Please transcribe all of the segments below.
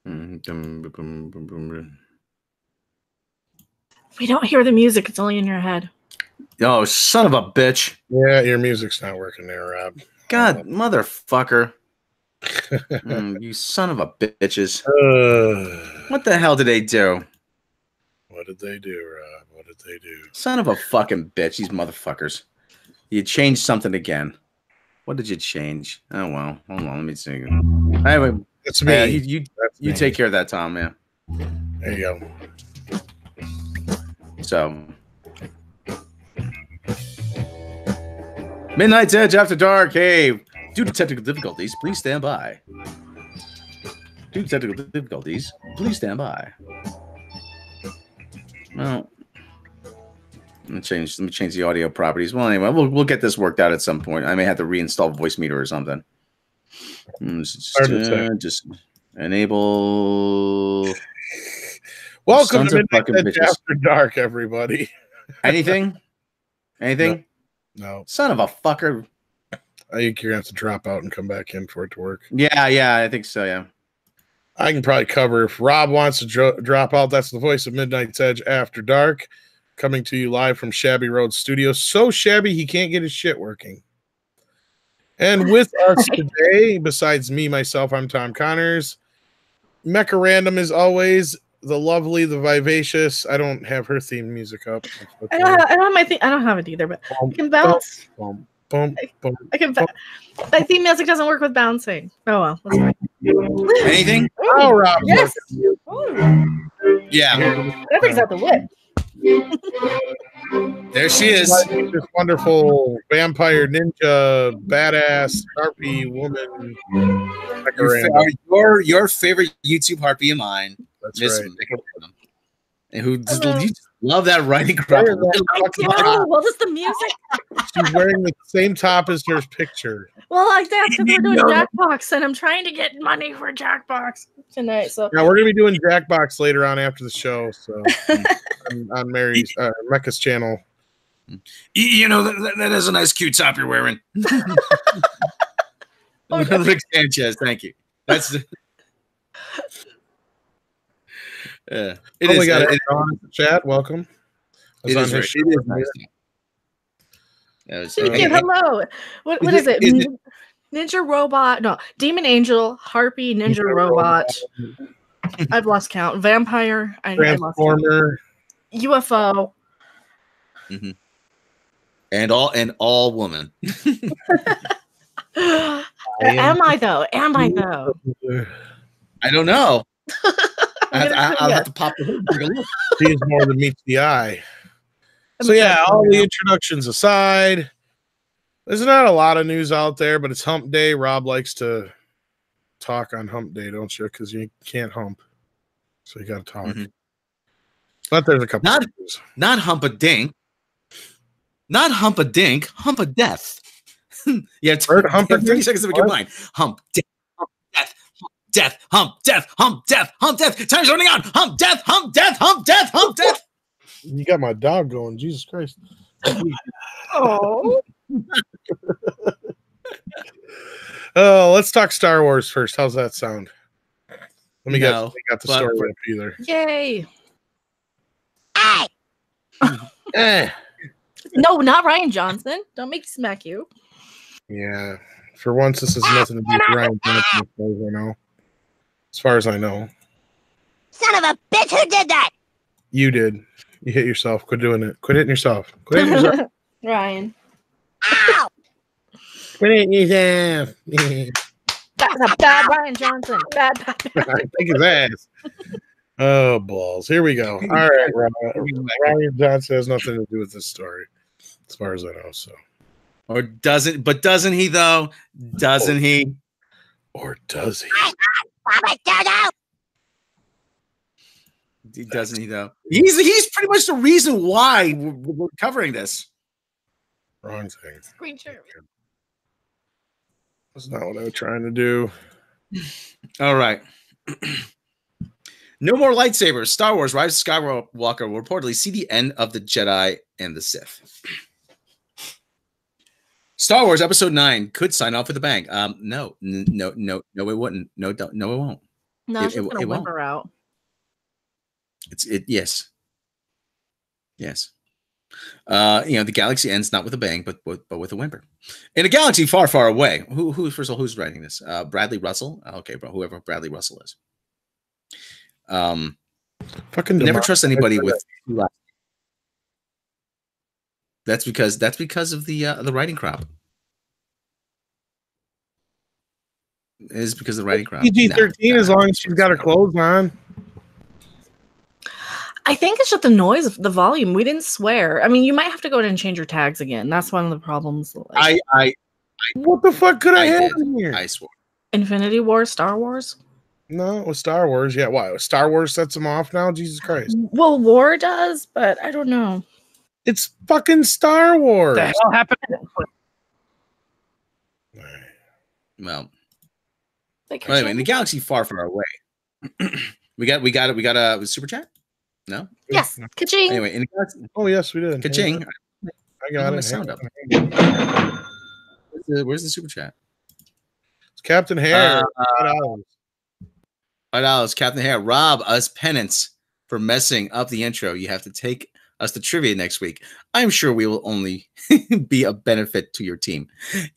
We don't hear the music. It's only in your head. Oh, son of a bitch. Yeah, your music's not working there, Rob. God, motherfucker. You son of a bitches. What the hell did they do? What did they do, Rob? What did they do? Son of a fucking bitch, these motherfuckers. You changed something again. What did you change? Oh, well. Hold on, let me see. Anyway, that's me. You take care of that, Tom, man. There you go. So, Midnight's Edge After Dark. Hey, due to technical difficulties, please stand by. Due to technical difficulties, please stand by. Well, let me change the audio properties. Well, anyway, we'll get this worked out at some point. I may have to reinstall Voice Meter or something. Just enable. Welcome to Midnight After Dark, everybody. Anything? No. Son of a fucker. I think you're gonna have to drop out and come back in for it to work. Yeah, I think so. Yeah. I can probably cover if Rob wants to drop out. That's the voice of Midnight's Edge After Dark, coming to you live from Shabby Road Studios. So shabby he can't get his shit working. And with us today, besides me, myself, I'm Tom Connors. Mecha Random is always the lovely, the vivacious. I don't have her theme music up. I don't have my theme. I don't have it either, but I can bounce. I can. My theme music doesn't work with bouncing. Oh well. That's fine. Anything? Oh, Rob. Yes. Yeah. That brings out the whip. There she is. This wonderful vampire ninja, badass harpy woman. Your favorite YouTube harpy of mine. That's right. And who you love that writing crap. Well, just the music. She's wearing the same top as her picture. Well, like that because we're doing Jackbox, and I'm trying to get money for Jackbox tonight. So yeah, we're gonna be doing Jackbox later on after the show. So on Mary's Mecca's channel. You know that is a nice cute top you're wearing. Rick Sanchez, thank you. That's. Yeah, we got it on the chat. Welcome. It is nice. Hello. What is it? Ninja robot? No, demon angel, harpy, ninja robot. I've lost count. Vampire. Transformer. UFO. Mm-hmm. And all woman. Am I though? I don't know. I'll have to pop the hood and take a look. She's more than meets the eye. So yeah, all the introductions aside, there's not a lot of news out there, but it's hump day. Rob likes to talk on hump day, don't you? Because you can't hump. So you got to talk. Mm-hmm. But there's a couple of news. Not hump a dink. Not hump a dink. Hump a death. Yeah, hump 30 seconds to make your mind. Hump death. Death, hump, death, hump, death, hump, death. Time's running out. Hump, death, hump, death, hump, death, hump, death. You got my dog going. Jesus Christ. Oh. Let's talk Star Wars first. How's that sound? Let me get the story up either. Yay. Hey. No, not Ryan Johnson. Don't make me smack you. Yeah. For once, this has nothing to do with Ryan Johnson, as far as I know. Son of a bitch, who did that? You did. You hit yourself. Quit doing it. Quit hitting yourself. Quit hitting yourself. Ryan. Ow! Quit hitting yourself. That's a bad Ryan Johnson. Bad. I think his ass. Oh, balls. Here we go. All right, Ryan Johnson has nothing to do with this story, as far as I know. So, or doesn't? But doesn't he though? Doesn't he? Or does he? Doesn't he though? He's pretty much the reason why we're covering this. Wrong thing. Screen share. That's not what I was trying to do. All right. No more lightsabers. Star Wars: Rise of Skywalker will reportedly see the end of the Jedi and the Sith. Star Wars Episode 9 could sign off with a bang. No, it wouldn't. No, it won't. No, it's just gonna whimper out. Yes. The galaxy ends not with a bang, but with a whimper. In a galaxy far, far away. First of all, who's writing this? Bradley Russell. Okay, bro. Whoever Bradley Russell is. Fucking never trust anybody with. That's because of the writing crop. It is because of the writing crop. PG-13 as long as she's got her clothes on. I think it's just the noise of the volume. We didn't swear. I mean, you might have to go in and change your tags again. That's one of the problems. What the fuck could I have in here? I swore. Infinity War, Star Wars? No, it was Star Wars. Yeah, why? Star Wars sets them off now? Jesus Christ. Well, War does, but I don't know. It's fucking Star Wars. What the hell happened? Well, anyway, in the galaxy far, far away. we got a super chat? No? Yes. Ka-ching. Anyway, in the galaxy, yes, we did. Ka-ching. I got it. Sound up. Where's the super chat? It's Captain Hair. $5. Captain Hair. Rob us penance for messing up the intro. You have to take us to trivia next week. I'm sure we will only be a benefit to your team.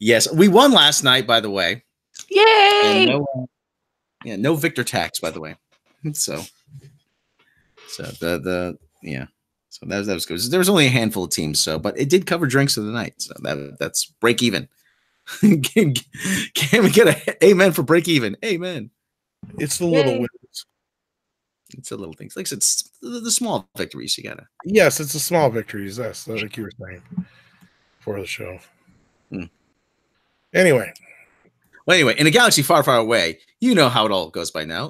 Yes, we won last night, by the way. Yay! And no Victor tax, by the way. So that was good. There was only a handful of teams, but it did cover drinks of the night. So that's break even. Can we get an amen for break even? Amen. It's the little wins. It's the little things. Like it's the small victories you gotta. Yes, it's the small victories. That's like you were saying for the show. Anyway, in a galaxy far, far away, you know how it all goes by now.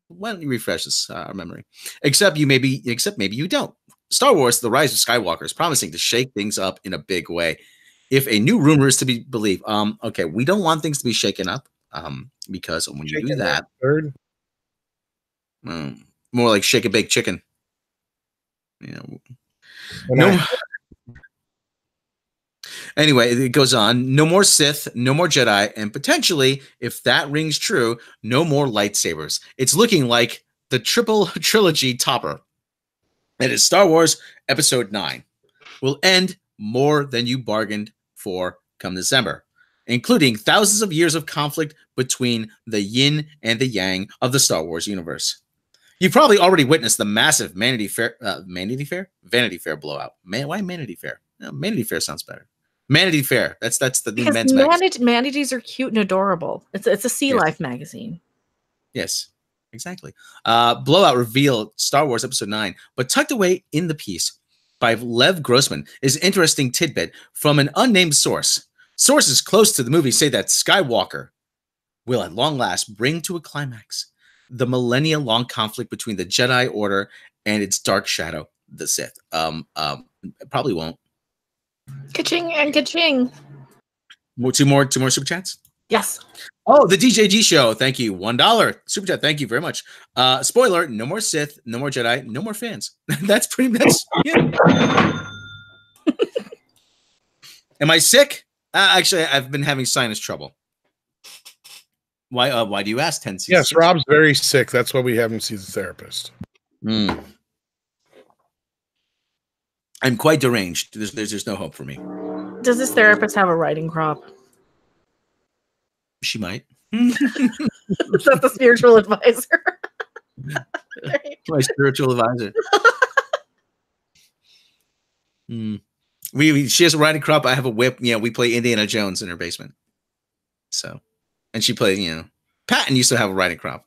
Why don't you refresh this our memory? Except maybe you don't. Star Wars: The Rise of Skywalker is promising to shake things up in a big way. If a new rumor is to be believed, okay, we don't want things to be shaken up, because when you do that, more like shake a bake chicken. No. Anyway, it goes on. No more Sith, no more Jedi, and potentially, if that rings true, no more lightsabers. It's looking like the triple trilogy topper. That is Star Wars Episode 9. Will end more than you bargained for come December, including thousands of years of conflict between the yin and the yang of the Star Wars universe. You've probably already witnessed the massive Vanity Fair blowout. Why Vanity Fair? No, Vanity Fair sounds better. Vanity Fair. That's the new men's magazine. Manatees are cute and adorable. It's a sea life magazine. Yes, exactly. Blowout revealed Star Wars Episode 9, but tucked away in the piece by Lev Grossman is an interesting tidbit from an unnamed source. Sources close to the movie say that Skywalker will at long last bring to a climax the millennia-long conflict between the Jedi Order and its dark shadow, the Sith. Probably won't. Ka-ching and ka-ching. Two more super chats? Yes. Oh, the DJG show. Thank you. $1 super chat. Thank you very much. Spoiler, no more Sith, no more Jedi, no more fans. That's pretty much yeah. Am I sick? Actually, I've been having sinus trouble. Why do you ask, 10 seasons? Yes, Rob's very sick. That's why we haven't seen the therapist. I'm quite deranged. There's no hope for me. Does this therapist have a writing crop? She might. Is that the spiritual advisor? My spiritual advisor. She has a writing crop. I have a whip. We play Indiana Jones in her basement. So, and she plays, Patton used to have a writing crop.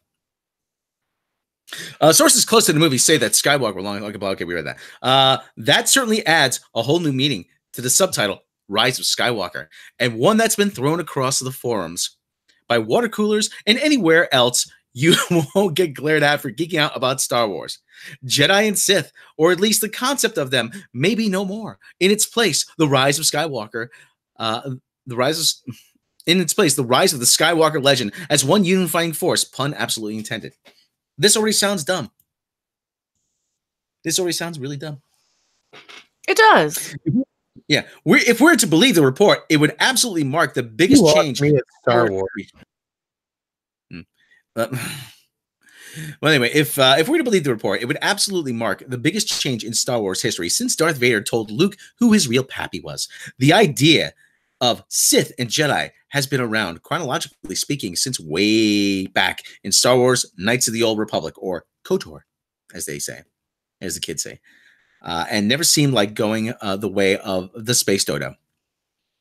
Sources close to the movie say that Skywalker, okay, we read that. That certainly adds a whole new meaning to the subtitle, Rise of Skywalker, and one that's been thrown across the forums by water coolers and anywhere else you won't get glared at for geeking out about Star Wars. Jedi and Sith, or at least the concept of them, may be no more. In its place, the Rise of Skywalker, the Rise of the Skywalker legend as one unifying force, pun absolutely intended. This already sounds dumb. This already sounds really dumb. It does. Yeah. If we're to believe the report, it would absolutely mark the biggest change in Star Wars. Well, anyway, if we're to believe the report, it would absolutely mark the biggest change in Star Wars history since Darth Vader told Luke who his real pappy was. The idea of Sith and Jedi has been around, chronologically speaking, since way back in Star Wars: Knights of the Old Republic, or KOTOR, as they say, as the kids say, and never seemed like going the way of the Space Dodo.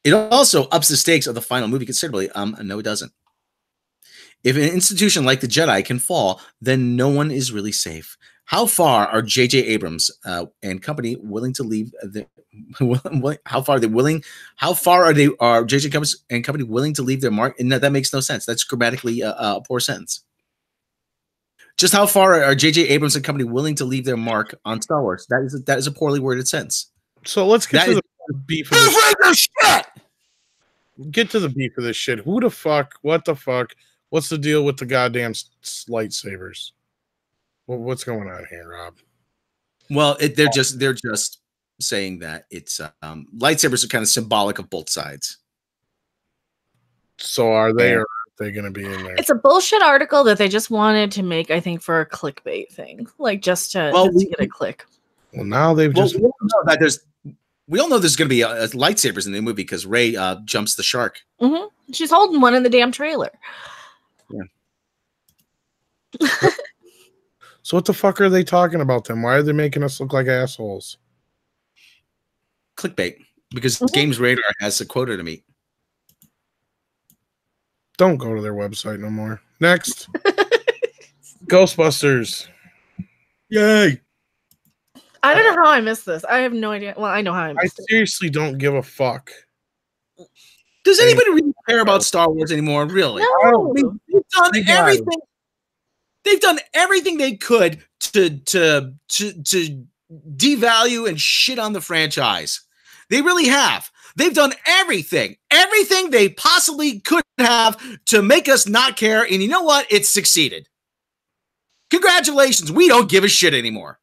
It also ups the stakes of the final movie considerably. No, it doesn't. If an institution like the Jedi can fall, then no one is really safe. How far are J.J. Abrams and company willing to leave? How far are J.J. and company willing to leave their mark? And that makes no sense. That's grammatically a poor sentence. Just how far are J.J. Abrams and company willing to leave their mark on Star Wars? That is a poorly worded sentence. So let's get to the beef of this shit. Get to the beef of this shit. Who the fuck? What the fuck? What's the deal with the goddamn lightsabers? What's going on here, Rob? Well, they're just saying that it's lightsabers are kind of symbolic of both sides. So are they, or are they going to be in there? It's a bullshit article that they just wanted to make, I think, for a clickbait thing, like just to get a click. Well, now they've just. We all know there's going to be lightsabers in the movie because Rey jumps the shark. Mm-hmm. She's holding one in the damn trailer. Yeah. So what the fuck are they talking about then? Why are they making us look like assholes? Clickbait. Because Games Radar has a quota to meet. Don't go to their website no more. Next. Ghostbusters. Yay. I don't know how I missed this. I have no idea. Well, I know how I missed it. I seriously don't give a fuck. Does anybody really care about Star Wars anymore? Really? No. They've done everything. They've done everything they could to devalue and shit on the franchise. They really have. They've done everything they possibly could have to make us not care. And you know what? It's succeeded. Congratulations. We don't give a shit anymore.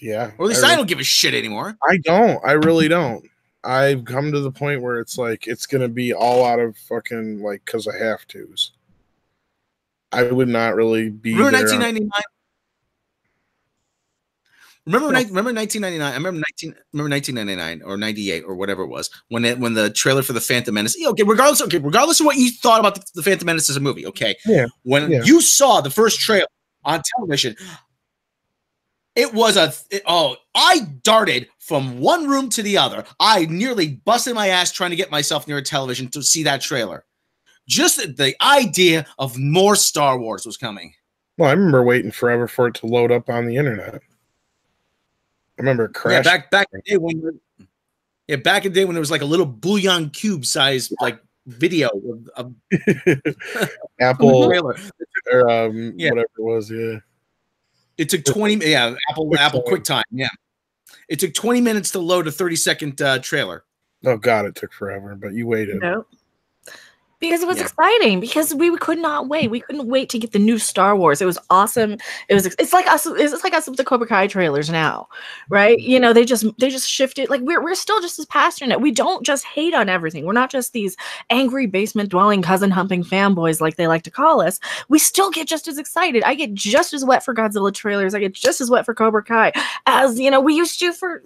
Yeah. Or at least I don't give a shit anymore. I don't. I really don't. I've come to the point where it's like it's going to be all out of fucking like because I have to's. I would not really be. Remember 1999? Remember 1999? I remember 1999 or 98 or whatever it was when the trailer for the Phantom Menace. Regardless of what you thought about the Phantom Menace as a movie, okay? Yeah. When you saw the first trailer on television, it was I darted from one room to the other. I nearly busted my ass trying to get myself near a television to see that trailer. Just the idea of more Star Wars was coming. Well, I remember waiting forever for it to load up on the internet. I remember it crashed. Yeah, back in the day back in the day when it was like a little bouillon cube size like video of Apple trailer. Or whatever it was, yeah. It took 20 Apple QuickTime, yeah. It took 20 minutes to load a 30-second trailer. Oh god, it took forever, but you waited. No. Because it was exciting. Because we could not wait. We couldn't wait to get the new Star Wars. It was awesome. It's like us with the Cobra Kai trailers now, right? You know, they just shifted. Like we're still just as passionate. We don't just hate on everything. We're not just these angry basement dwelling cousin humping fanboys like they like to call us. We still get just as excited. I get just as wet for Godzilla trailers. I get just as wet for Cobra Kai as we used to for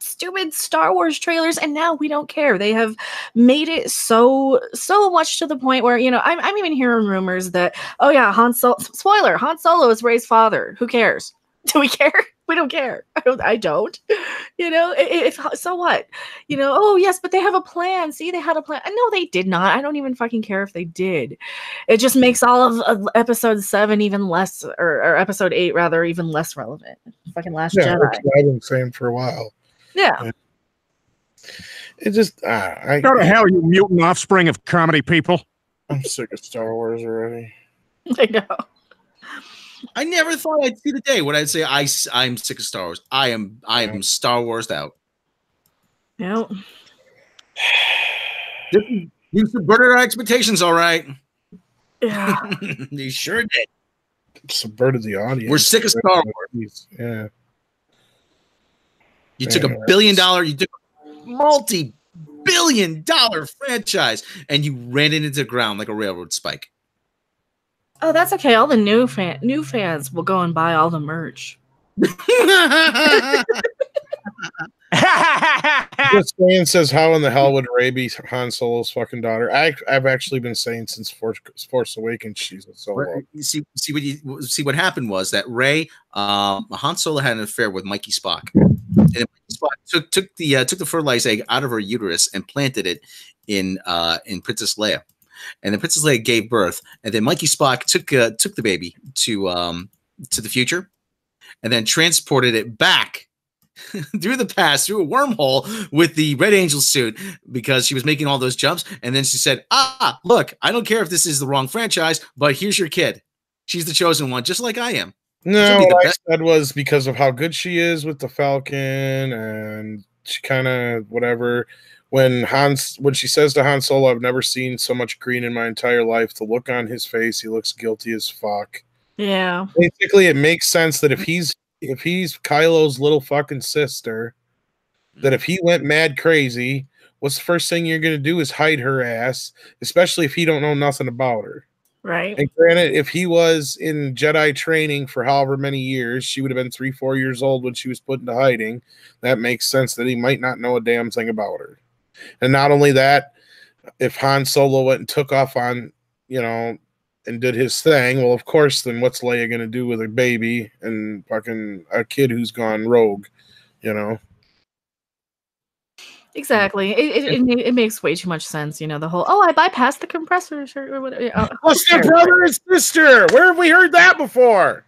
stupid Star Wars trailers, and now we don't care. They have made it so much to the point where I'm even hearing rumors that Han Solo is Rey's father. Who cares? Do we care? We don't care. I don't. So what? Oh yes, but they have a plan. See, they had a plan. No, they did not. I don't even fucking care if they did. It just makes all of episode 7 even less, or episode 8 rather, even less relevant. Fucking Last Jedi. That's what I've been saying for a while. Yeah. It just Go to hell, you mutant offspring of comedy people. I'm sick of Star Wars already. I know. I never thought I'd see the day when I'd say I'm sick of Star Wars. I am Star Warsed out. No. You subverted our expectations, all right. Yeah. You sure did. Subverted the audience. We're sick of Star Wars. Yeah. You took $1 billion, you took a multi-billion-dollar franchise, and you ran it into the ground like a railroad spike. Oh, that's okay. All the new fans will go and buy all the merch. This man says, "How in the hell would Rey be Han Solo's fucking daughter?" I've actually been saying since Force Awakens she's a Solo. See what happened was that Rey, Han Solo had an affair with Mikey Spock, and Mikey Spock took the fertilized egg out of her uterus and planted it in Princess Leia, and then Princess Leia gave birth, and then Mikey Spock took the baby to the future, and then transported it back through the past, through a wormhole with the Red Angel suit, because she was making all those jumps. And then she said, look, I don't care if this is the wrong franchise, but here's your kid. She's the chosen one, just like I am. No, what I said was because of how good she is with the Falcon, and she kind of whatever. When she says to Han Solo, "I've never seen so much green in my entire life," the look on his face, he looks guilty as fuck. Yeah. Basically, it makes sense that if he's Kylo's little fucking sister, that if he went mad crazy, what's the first thing you're going to do is hide her ass, especially if he don't know nothing about her. Right. And granted, if he was in Jedi training for however many years, she would have been 3-4 years old when she was put into hiding. That makes sense that he might not know a damn thing about her. And not only that, if Han Solo went and took off on, and did his thing, well, of course, then what's Leia going to do with a baby and fucking a kid who's gone rogue, Exactly. It makes way too much sense, the whole, I bypassed the compressors or whatever. What's their brother and sister? Where have we heard that before?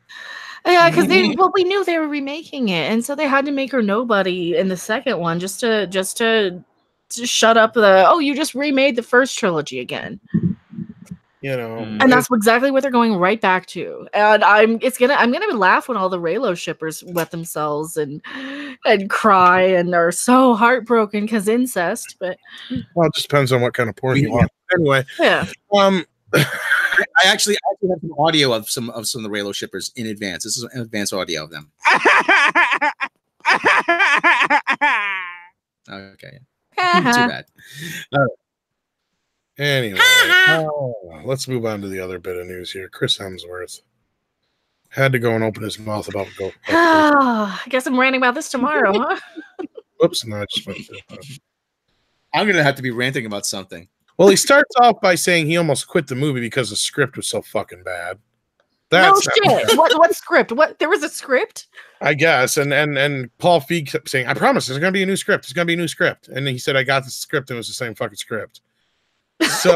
Yeah, because we knew they were remaking it, and so they had to make her nobody in the second one just to shut up you just remade the first trilogy again. And that's exactly what they're going right back to. And I'm gonna laugh when all the Reylo shippers wet themselves and cry and are so heartbroken because incest. But it just depends on what kind of porn you want. Anyway, yeah. I actually have some audio of some of the Reylo shippers in advance. This is an advance audio of them. Okay. Too bad. Anyway, let's move on to the other bit of news here. Chris Hemsworth had to go and open his mouth about Ghostbusters. I guess I'm ranting about this tomorrow, huh? Whoops, no, I just went to I'm going to have to be ranting about something. Well, he starts off by saying he almost quit the movie because the script was so fucking bad. That's no shit. What script? What? There was a script? I guess. And Paul Feig kept saying, "I promise there's going to be a new script. There's going to be a new script." And then he said, "I got the script," and it was the same fucking script. So,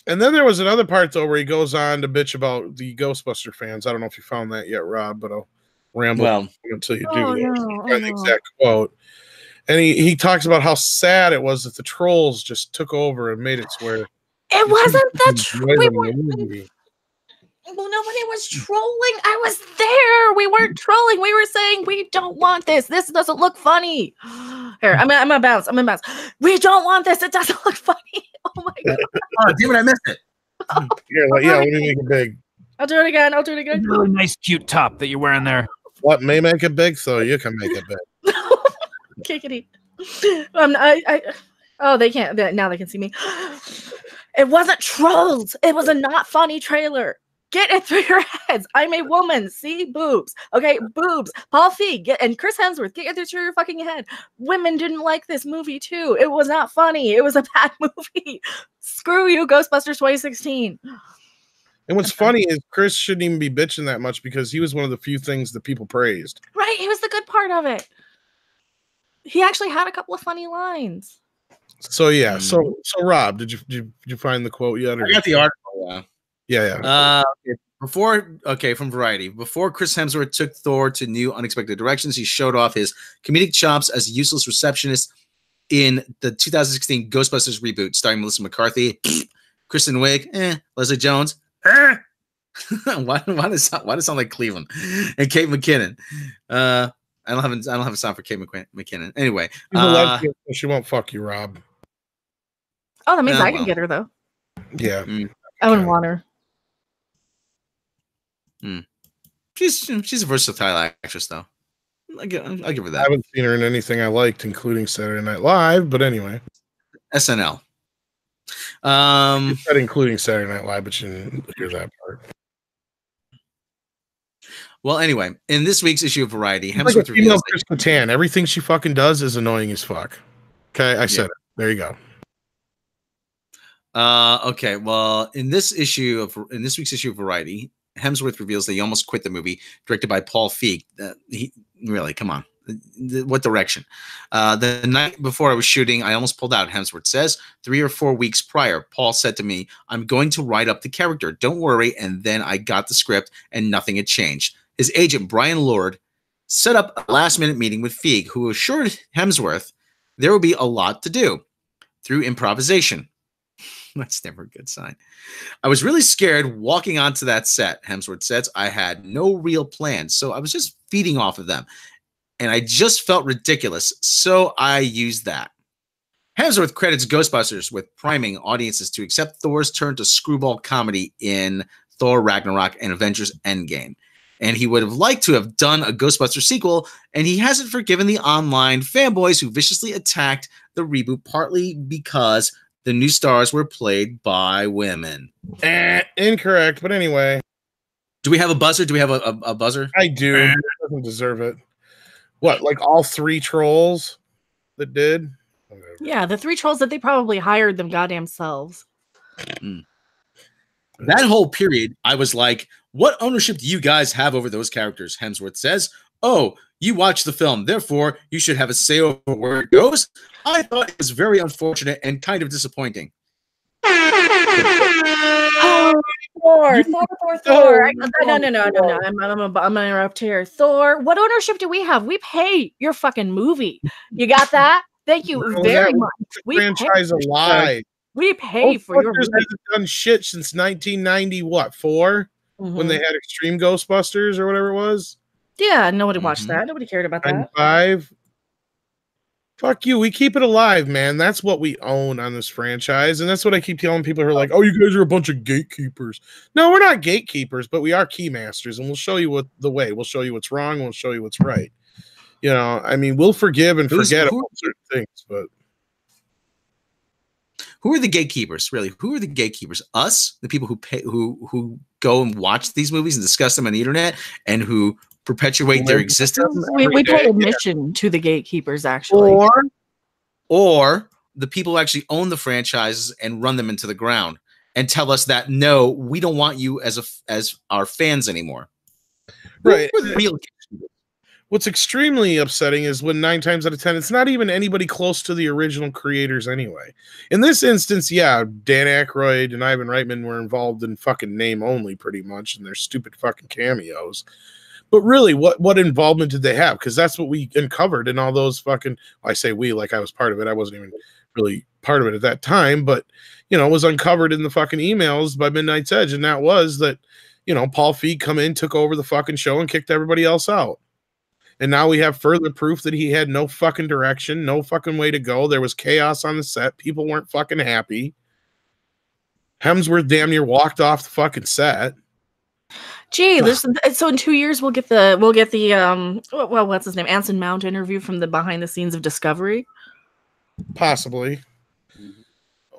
and then there was another part though where he goes on to bitch about the Ghostbuster fans. I don't know if you found that yet, Rob, but I'll ramble until you do. The exact quote. And he talks about how sad it was that the trolls just took over and made it to where it wasn't that well, nobody was trolling. I was there. We weren't trolling. We were saying we don't want this. This doesn't look funny. Here, I'm gonna bounce. We don't want this. It doesn't look funny. Oh my god. Oh, damn it, I missed it. Let me make it big. I'll do it again. Really nice, cute top that you're wearing there. What may make it big, so you can make it big. Kickity. They can't. Now they can see me. It wasn't trolls. It was a not funny trailer. Get it through your heads. I'm a woman. See? Boobs. Okay, boobs. Paul Feig and Chris Hemsworth, get it through your fucking head. Women didn't like this movie too. It was not funny. It was a bad movie. Screw you, Ghostbusters 2016. And what's funny is Chris shouldn't even be bitching that much because he was one of the few things that people praised. Right, he was the good part of it. He actually had a couple of funny lines. So yeah, so Rob, did you find the quote yet? I got the article. Yeah. From Variety. Before Chris Hemsworth took Thor to new unexpected directions, he showed off his comedic chops as a useless receptionist in the 2016 Ghostbusters reboot, starring Melissa McCarthy, Kristen Wiig, Leslie Jones. Why does it sound like Cleveland? And Kate McKinnon. I don't have a sound for Kate McKinnon. Anyway, she won't fuck you, Rob. Oh, that means I can get her though. Yeah, I wouldn't want her. She's a versatile actress, though. I'll give her that. I haven't seen her in anything I liked, including Saturday Night Live. But anyway, SNL. You said including Saturday Night Live, but you didn't hear that part. Well, anyway, in this week's issue of Variety, Hemsworth like reveals Chris Kattan. Everything she fucking does is annoying as fuck. Okay, I said it. There you go. Okay, well, in this week's issue of Variety, Hemsworth reveals that he almost quit the movie, directed by Paul Feig. Really, come on. What direction? The night before I was shooting, I almost pulled out, Hemsworth says. 3 or 4 weeks prior, Paul said to me, I'm going to write up the character. Don't worry. And then I got the script and nothing had changed. His agent, Brian Lord, set up a last-minute meeting with Feig, who assured Hemsworth there would be a lot to do through improvisation. That's never a good sign. I was really scared walking onto that set, Hemsworth says. I had no real plan, so I was just feeding off of them. And I just felt ridiculous, so I used that. Hemsworth credits Ghostbusters with priming audiences to accept Thor's turn to screwball comedy in Thor Ragnarok and Avengers Endgame. And he would have liked to have done a Ghostbusters sequel, and he hasn't forgiven the online fanboys who viciously attacked the reboot, partly because the new stars were played by women. Incorrect, but anyway. Do we have a buzzer? Do we have a buzzer? I do. It doesn't deserve it. What, like all 3 trolls that did? Whatever. Yeah, the 3 trolls that they probably hired them goddamn selves. That whole period, I was like, what ownership do you guys have over those characters? Hemsworth says, oh, you watched the film, therefore you should have a say over where it goes. I thought it was very unfortunate and kind of disappointing. Oh, Thor. No. I'm gonna interrupt here. Thor, what ownership do we have? We pay your fucking movie. You got that? Thank you very much. We franchise alive. We pay for your movie. Hasn't done shit since 1990. What, 4? When they had Extreme Ghostbusters or whatever it was. Yeah, nobody watched that. Nobody cared about that. 5. Fuck you. We keep it alive, man. That's what we own on this franchise. And that's what I keep telling people who are like, oh, you guys are a bunch of gatekeepers. No, we're not gatekeepers, but we are key masters. And we'll show you the way. We'll show you what's wrong. We'll show you what's right. You know, I mean, we'll forgive and forget about certain things, but. Who are the gatekeepers, really? Who are the gatekeepers? Us, the people who pay, who go and watch these movies and discuss them on the internet and who perpetuate their existence? We pay admission to the gatekeepers, actually. Or the people who actually own the franchises and run them into the ground and tell us that, no, we don't want you as our fans anymore. Right. Who are the real gatekeepers? What's extremely upsetting is when 9 times out of 10, it's not even anybody close to the original creators anyway. In this instance, yeah, Dan Aykroyd and Ivan Reitman were involved in fucking name only pretty much in their stupid fucking cameos. But really, what involvement did they have? Because that's what we uncovered in all those fucking, I say we, like I was part of it. I wasn't even really part of it at that time, but, you know, it was uncovered in the fucking emails by Midnight's Edge. And that was that, you know, Paul Feig come in, took over the fucking show and kicked everybody else out. And now we have further proof that he had no fucking direction, no fucking way to go. There was chaos on the set. People weren't fucking happy. Hemsworth damn near walked off the fucking set. Gee, so in 2 years we'll get the what's his name? Anson Mount interview from the behind the scenes of Discovery. Possibly.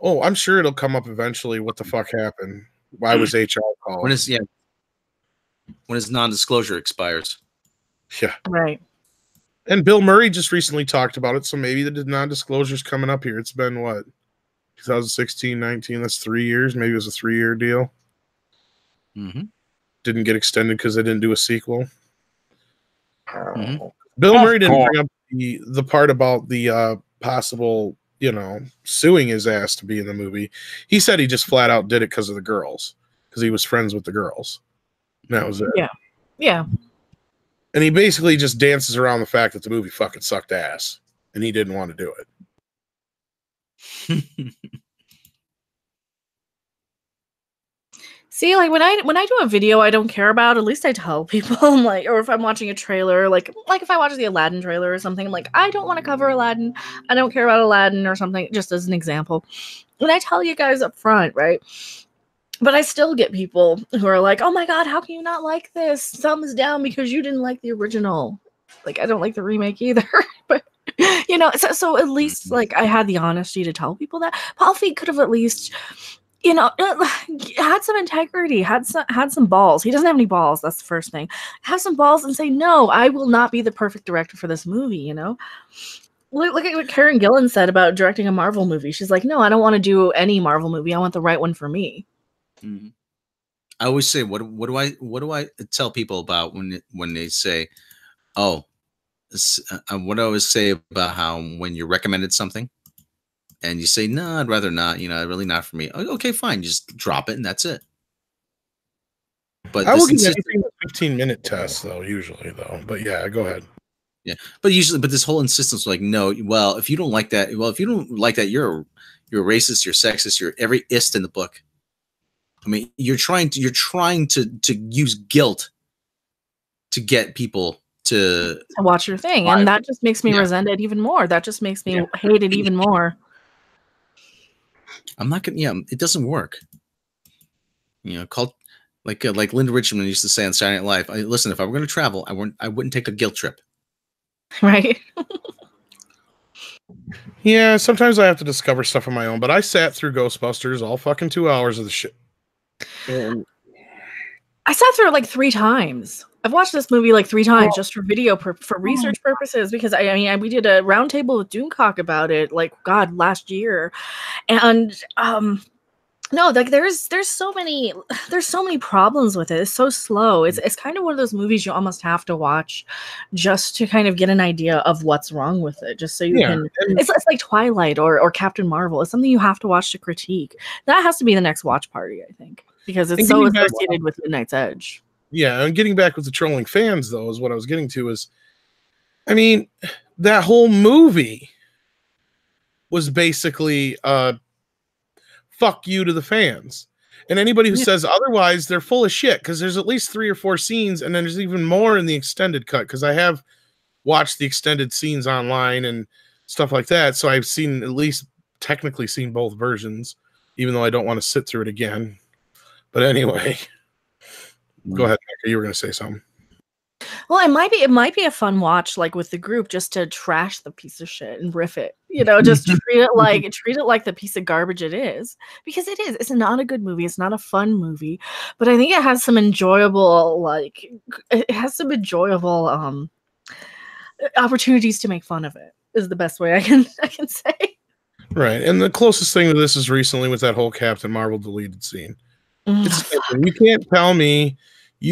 Oh, I'm sure it'll come up eventually. What the fuck happened? Why was HR called? When his non-disclosure expires. Yeah. Right. And Bill Murray just recently talked about it, so maybe the non-disclosure's coming up here. It's been what? 2016, 19, that's 3 years. Maybe it was a 3-year deal. Didn't get extended because they didn't do a sequel. Bill Murray didn't bring up the part about the possible, you know, suing his ass to be in the movie. He said he just flat out did it because of the girls, because he was friends with the girls. And that was it. Yeah. And he basically just dances around the fact that the movie fucking sucked ass, and he didn't want to do it. See, like when I do a video I don't care about, at least I tell people. I'm like, or if I'm watching a trailer, like if I watch the Aladdin trailer or something, I'm like, I don't want to cover Aladdin. I don't care about Aladdin or something, just as an example. And I tell you guys up front, right? But I still get people who are like, oh my God, how can you not like this? Thumbs down because you didn't like the original. Like, I don't like the remake either. But You know, so at least like I had the honesty to tell people that Paul Feig could have at least, you know, had some integrity, had some balls. He doesn't have any balls. That's the first thing. Have some balls and say, no, I will not be the perfect director for this movie. You know, look at what Karen Gillan said about directing a Marvel movie. She's like, no, I don't want to do any Marvel movie. I want the right one for me. Mm-hmm. I always say, what do I tell people about when they say, oh, what I always say about how when you're recommended something and you say, no, I'd rather not, you know, really not for me. Okay, fine. Just drop it and that's it. But I will give anything a 15-minute test though, usually though. But yeah, go ahead. Yeah. But this whole insistence, like, no, well, if you don't like that, you're a racist, you're sexist, you're every ist in the book. I mean, you're trying to use guilt to get people to watch your thing, and that just makes me resent it even more. That just makes me hate it even more. I'm not gonna. Yeah, it doesn't work. You know, like Linda Richmond used to say on Saturday Night Live. Listen, if I were going to travel, I wouldn't take a guilt trip. Right. Yeah, sometimes I have to discover stuff on my own, but I sat through Ghostbusters all fucking 2 hours of the shit. I sat through it like 3 times. I've watched this movie like 3 times just for video for research purposes, because I mean we did a roundtable with Doomcock about it last year, and no, like there's so many problems with it. It's so slow. It's kind of one of those movies you almost have to watch just to kind of get an idea of what's wrong with it, just so you can. It's like Twilight or Captain Marvel. It's something you have to watch to critique. That has to be the next watch party, I think, because it's so associated with Midnight's Edge. Yeah, and getting back with the trolling fans, though, is what I was getting to. Is, I mean, that whole movie was basically fuck you to the fans. And anybody who says otherwise, they're full of shit, because there's at least 3 or 4 scenes, and then there's even more in the extended cut, because I have watched the extended scenes online and stuff like that, so I've technically seen both versions, even though I don't want to sit through it again. But anyway... Go ahead, Micah. You were going to say something. Well, it might be a fun watch, like with the group, just to trash the piece of shit and riff it. You know, just treat it like the piece of garbage it is, because it is. It's not a good movie. It's not a fun movie, but I think it has some enjoyable, opportunities to make fun of it. Is the best way I can say. Right, and the closest thing to this is recently with that whole Captain Marvel deleted scene. You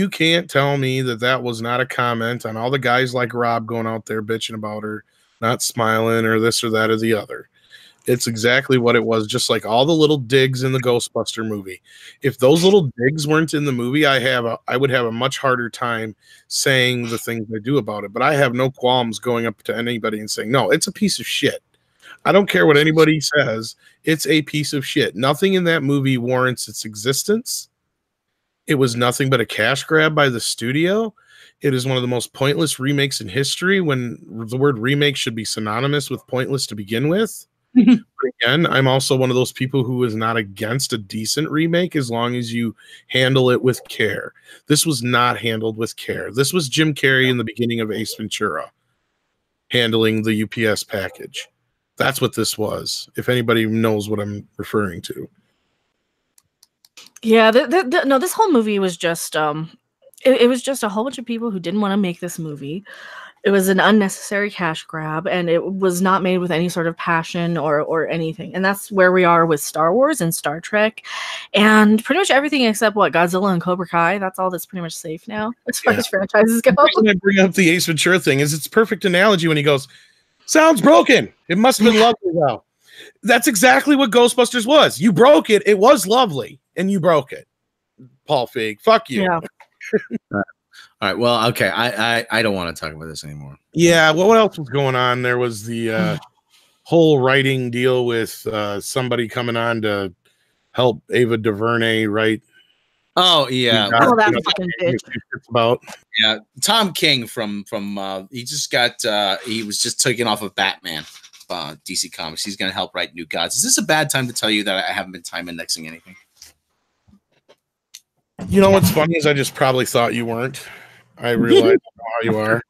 can't tell me that was not a comment on all the guys like Rob going out there bitching about her not smiling or this or that or the other. It's exactly what it was, just like all the little digs in the Ghostbuster movie. If those little digs weren't in the movie, I would have a much harder time saying the things I do about it. But I have no qualms going up to anybody and saying, no, it's a piece of shit. I don't care what anybody says. It's a piece of shit. Nothing in that movie warrants its existence. It was nothing but a cash grab by the studio. It is one of the most pointless remakes in history, when the word remake should be synonymous with pointless to begin with. But again, I'm also one of those people who is not against a decent remake as long as you handle it with care. This was not handled with care. This was Jim Carrey in the beginning of Ace Ventura handling the UPS package. That's what this was, if anybody knows what I'm referring to. Yeah, no, this whole movie was just it was just a whole bunch of people who didn't want to make this movie. It was an unnecessary cash grab, and it was not made with any sort of passion or anything. And that's where we are with Star Wars and Star Trek, and pretty much everything except Godzilla and Cobra Kai. That's all that's pretty much safe now as far as franchises go. The reason I bring up the Ace Ventura thing is it's a perfect analogy when he goes, "Sounds broken. It must have been lovely, though." That's exactly what Ghostbusters was. You broke it. It was lovely, and you broke it. Paul Feig, fuck you. Yeah. All right. Well, okay. I don't want to talk about this anymore. Yeah. Well, what else was going on? There was the whole writing deal with somebody coming on to help Ava DuVernay write. Oh yeah. That fucking bitch. About. Yeah. Tom King from he just got he was just taken off of Batman. DC Comics. He's going to help write New Gods. Is this a bad time to tell you that I haven't been time indexing anything? You know what's funny is I just probably thought you weren't. I realized how you are.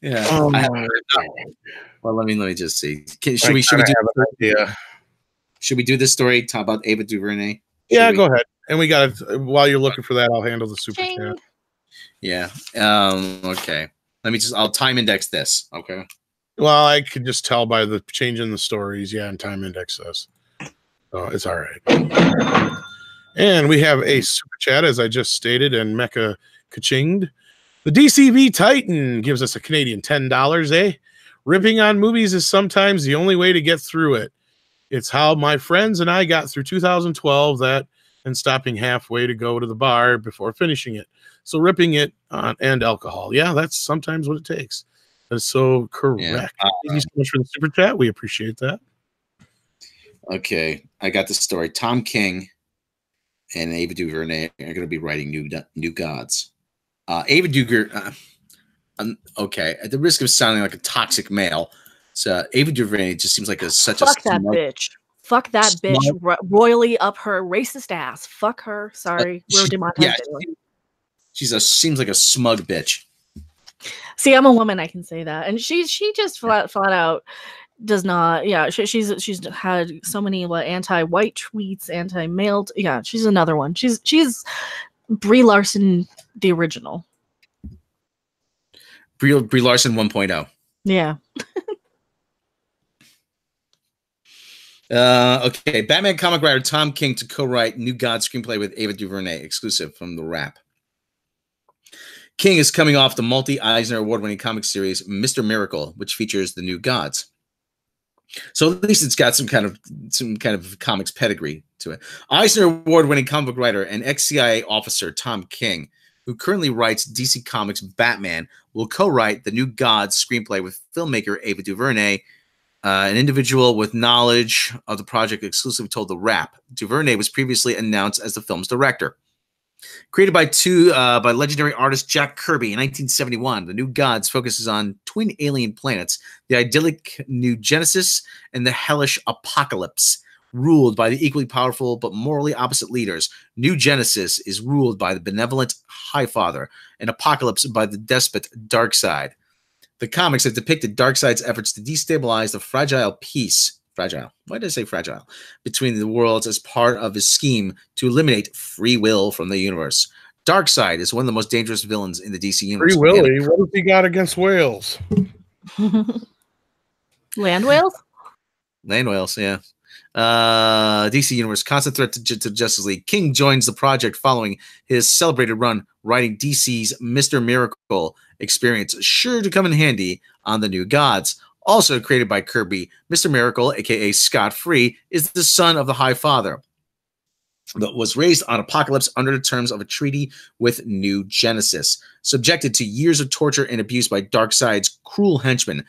Yeah. Oh, Well, let me just see. should we do have an idea? Should we do this story? Talk about Ava DuVernay. Yeah, go ahead. And we got to. While you're looking for that, I'll handle the super Ching. chat. Yeah. Okay. I'll time index this. Okay. Well, I could just tell by the change in the stories. Yeah, and time index this. So it's all right. And we have a super chat, as I just stated, and Mecha Kachinged. The DCV Titan gives us a Canadian $10, eh? Ripping on movies is sometimes the only way to get through it. It's how my friends and I got through 2012, that and stopping halfway to go to the bar before finishing it. So ripping it on and alcohol. Yeah, that's sometimes what it takes. That's so correct. Yeah. Thank you so much for the super chat. We appreciate that. Okay. I got the story. Tom King and Ava DuVernay are going to be writing New Gods. Ava DuVernay, okay, at the risk of sounding like a toxic male, so Ava DuVernay just seems like such a fuck that bitch. Fuck that bitch royally up her racist ass. Fuck her. Sorry, we're demonetized anyway. Seems like a smug bitch. See, I'm a woman. I can say that, and she just flat out does not. Yeah, she's had so many anti-white tweets, anti-male. Yeah, she's another one. She's Brie Larson, the original. Brie Larson 1.0. Yeah. Okay. Batman comic writer Tom King to co-write New Gods screenplay with Ava DuVernay, exclusive from The Wrap. King is coming off the multi-Eisner award-winning comic series Mr. Miracle, which features the New Gods. So at least it's got some kind of comics pedigree to it. Eisner award-winning comic book writer and ex-CIA officer Tom King, who currently writes DC Comics Batman, will co-write the New Gods screenplay with filmmaker Ava DuVernay, an individual with knowledge of the project exclusively told The Wrap. DuVernay was previously announced as the film's director. Created by legendary artist Jack Kirby in 1971, The New Gods focuses on twin alien planets, the idyllic New Genesis and the hellish Apocalypse, ruled by the equally powerful but morally opposite leaders. New Genesis is ruled by the benevolent High Father, and Apocalypse by the despot Darkseid. The comics have depicted Darkseid's efforts to destabilize the fragile peace. Fragile. Why did I say fragile? Between the worlds as part of his scheme to eliminate free will from the universe. Darkseid is one of the most dangerous villains in the DC universe. Free Willy, what has he got against whales? Land whales? Land whales, yeah. DC Universe, constant threat to Justice League. King joins the project following his celebrated run writing DC's Mr. Miracle experience, sure to come in handy on the New Gods. Also created by Kirby, Mr. Miracle, aka Scott Free, is the son of the High Father, but was raised on Apocalypse under the terms of a treaty with New Genesis. Subjected to years of torture and abuse by Darkseid's cruel henchmen,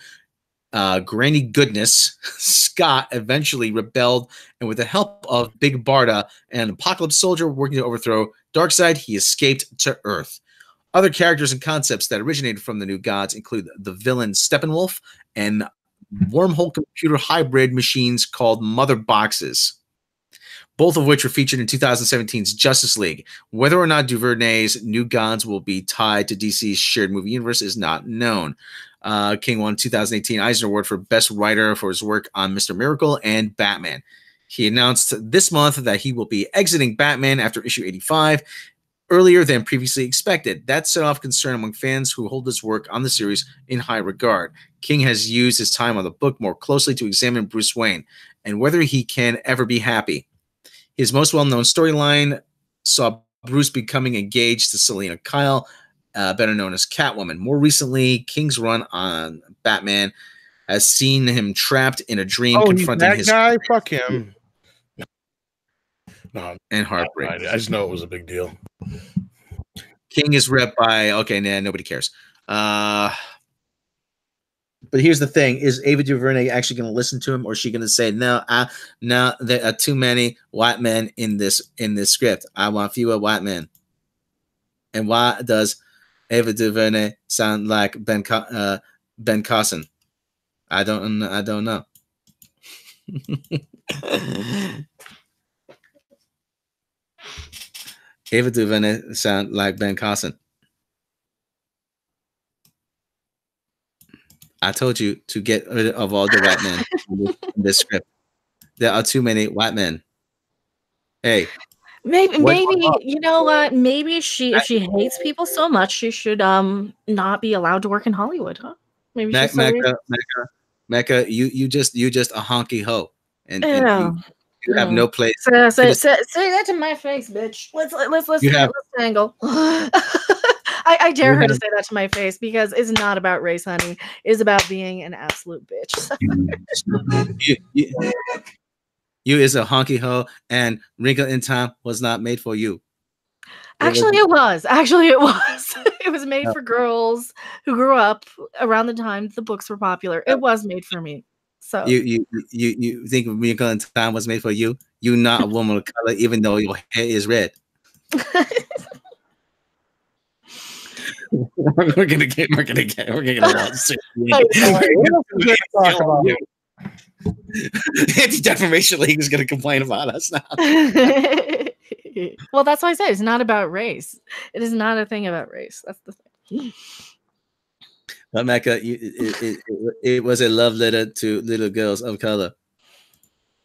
Granny Goodness, Scott eventually rebelled, and with the help of Big Barda and an Apocalypse soldier working to overthrow Darkseid, he escaped to Earth. Other characters and concepts that originated from the New Gods include the villain Steppenwolf and wormhole computer hybrid machines called Mother Boxes, both of which were featured in 2017's Justice League. Whether or not DuVernay's New Gods will be tied to DC's shared movie universe is not known. King won 2018 Eisner Award for Best Writer for his work on Mr. Miracle and Batman. He announced this month that he will be exiting Batman after issue 85, earlier than previously expected. That set off concern among fans who hold his work on the series in high regard. King has used his time on the book more closely to examine Bruce Wayne and whether he can ever be happy. His most well-known storyline saw Bruce becoming engaged to Selina Kyle, better known as Catwoman. More recently, King's run on Batman has seen him trapped in a dream confronting that his guy. Fuck him. No, and heartbreak. I just know it was a big deal. King is rep by nobody cares. But here's the thing: is Ava DuVernay actually going to listen to him, or is she going to say, "No, there are too many white men in this script. I want fewer white men"? And why does Ava DuVernay sound like Ben Carson? I don't know. Ava DuVernay sound like Ben Carson. I told you to get rid of all the white men in this script. There are too many white men. Hey, maybe you know what? Maybe if she hates people so much, she should not be allowed to work in Hollywood, huh? Maybe she's Mecca, you just a honky hoe, and you have no place. Say that to my face, bitch. Let's angle. I dare her to say that to my face because it's not about race, honey. It's about being an absolute bitch. You is a honky hoe, and Wrinkle in Time was not made for you. Actually, it was. It was made for girls who grew up around the time the books were popular. It was made for me. So you think Wrinkle in Time was made for you? You're not a woman of color, even though your hair is red. We're gonna get Anti-Defamation League is gonna complain about us now. Well, that's why I said it's not about race. It is not a thing about race. That's the thing. But Mecca, it was a love letter to little girls of color,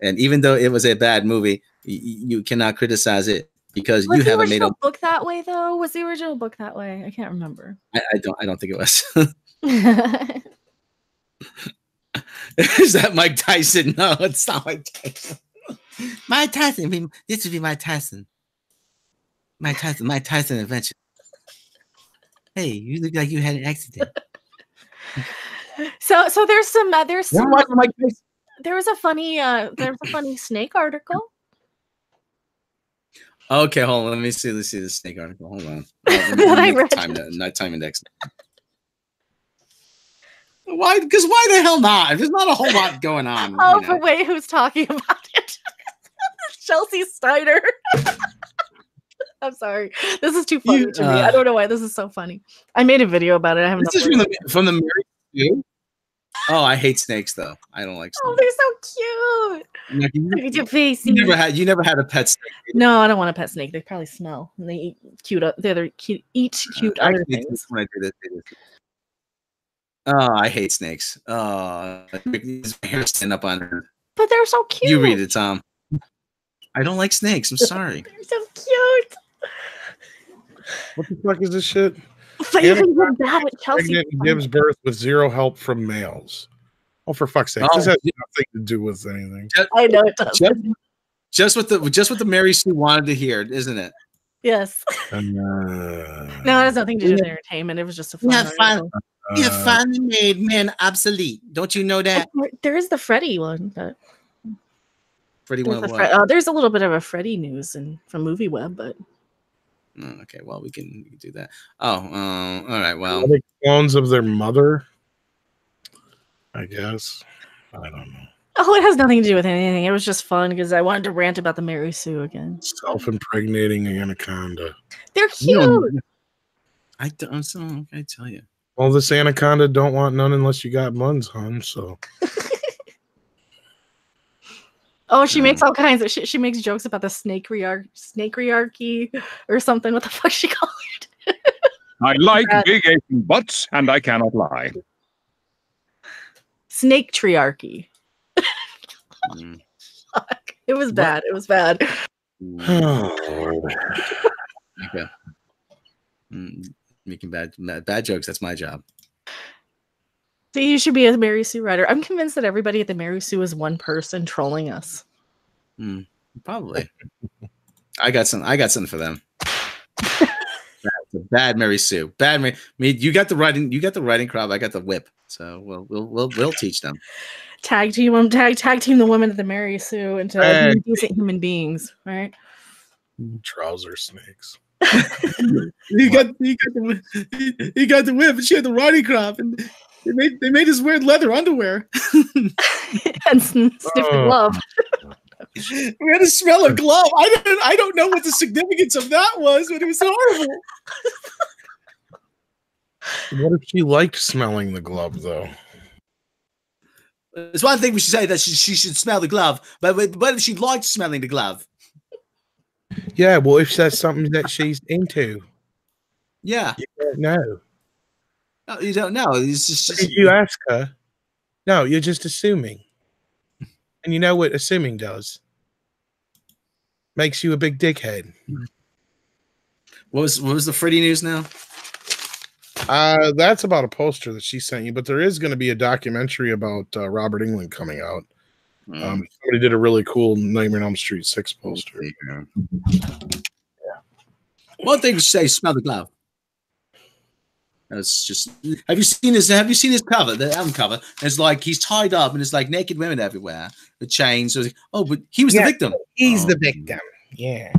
and even though it was a bad movie, you cannot criticize it because you haven't made a book that way. Though was the original book that way? I can't remember. I don't think it was. Is that Mike Tyson? No, it's not Mike Tyson. Mike Tyson. This would be Mike Tyson. Mike Tyson adventure. Hey, you look like you had an accident. So there's a funny snake article. Okay, hold on. Let me see the snake article. Hold on. Time index. Why? Because why the hell not? There's not a whole lot going on. Oh, but wait, who's talking about it? Chelsea Steiner. I'm sorry. This is too funny to me. I don't know why this is so funny. I made a video about it. I haven't. This is from the Mary Sue. Oh, I hate snakes though. I don't like snakes. Oh, they're so cute. Look at your face. You never had a pet snake. No, I don't want a pet snake. They probably smell and they eat cute. Other cute things. When I do this. Oh, I hate snakes. Oh, his hair stand up on her. But they're so cute. You read it, Tom. I don't like snakes. I'm sorry. They're so cute. What the fuck is this shit? But even bad with Chelsea gives birth with zero help from males. Oh, for fuck's sake! This has nothing to do with anything. I know it does. Just what the Mary Sue wanted to hear, isn't it? Yes. No, it has nothing to do with entertainment. It was just a fun. You have finally made men obsolete. Don't you know that? There is the Freddy one, but Freddy one. There's a little bit of a Freddy news from Movie Web, but okay, well we can do that. All right. Well, the clones of their mother, I guess. I don't know. Oh, it has nothing to do with anything. It was just fun because I wanted to rant about the Mary Sue again. Self-impregnating anaconda. They're cute. I tell you. Well, this anaconda don't want none unless you got buns, hon. So. Oh, she makes all kinds of. She makes jokes about the snakeryarchy or something. What the fuck she called it? I like big Asian butts, and I cannot lie. Snake triarchy. It was bad. It was bad. Okay. Making bad jokes. That's my job. So you should be a Mary Sue writer. I'm convinced that everybody at the Mary Sue is one person trolling us. Probably. I got something for them. Bad Mary Sue. Bad Mary. You got the writing crowd. I got the whip. So we'll teach them. Tag team the women at the Mary Sue into being decent human beings, right? Trouser snakes. He got the whip, and she had the riding crop, and they made us wear leather underwear and sniff the glove. We had to smell a glove. I don't know what the significance of that was, but it was horrible. What if she liked smelling the glove, though? It's one thing we should say that she should smell the glove, but what if she liked smelling the glove? Yeah, well, if that's something that she's into. Yeah. You don't know. No, you don't know. It's just Did you ask her? No, you're just assuming. And you know what assuming does? Makes you a big dickhead. What was the Freddy news now? That's about a poster that she sent you, but there is going to be a documentary about Robert Englund coming out. Somebody did a really cool Nightmare on Elm Street 6 poster. Yeah. One thing to say, smell the glove. That's just. Have you seen his cover? The album cover. It's like he's tied up and there's like naked women everywhere. The chains. So but he was the victim. He's the victim. Yeah.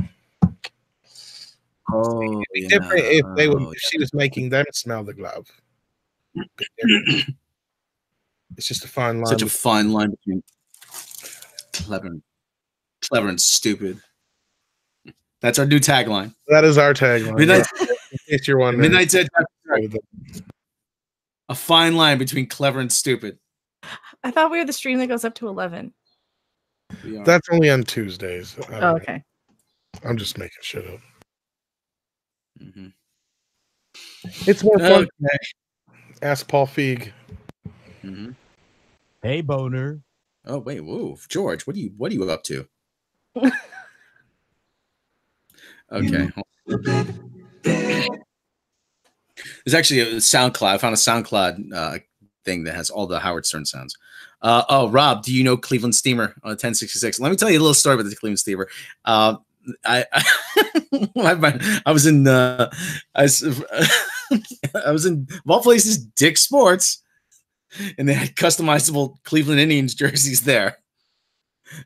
Oh, It'd be different if they would. If she was making them smell the glove. It's just a fine line. Such a fine line between clever and stupid. That's our new tagline. That is our tagline. Midnight, in case you're wondering. Midnight Dead. A fine line between clever and stupid. I thought we were the stream that goes up to 11. That's only on Tuesdays. Oh, okay. I'm just making shit up. Mm-hmm. It's more fun. Ask Paul Feig. Mm-hmm. Hey, boner. Oh wait, whoa, George, what are you up to? Okay. There's actually a SoundCloud. I found a SoundCloud thing that has all the Howard Stern sounds. Rob, do you know Cleveland Steamer on 1066? Let me tell you a little story about the Cleveland Steamer. I was in of all places Dick's Sports, and they had customizable Cleveland Indians jerseys there.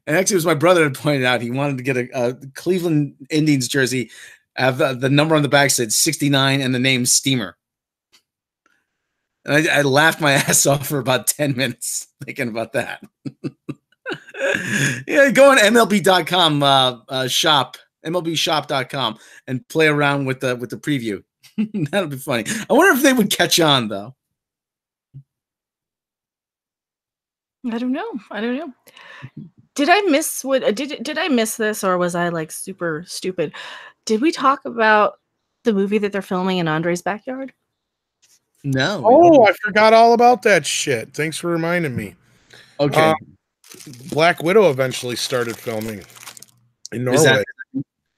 And actually, it was my brother that pointed out he wanted to get a Cleveland Indians jersey. Have the number on the back said 69 and the name Steamer. And I laughed my ass off for about 10 minutes thinking about that. Yeah, go on MLB.com shop, MLBshop.com, and play around with the preview. That'll be funny. I wonder if they would catch on though. I don't know. Did I miss did I miss this, or was I like super stupid? Did we talk about the movie that they're filming in Andre's backyard? No. Oh, I forgot all about that shit. Thanks for reminding me. Okay. Black Widow eventually started filming in Norway.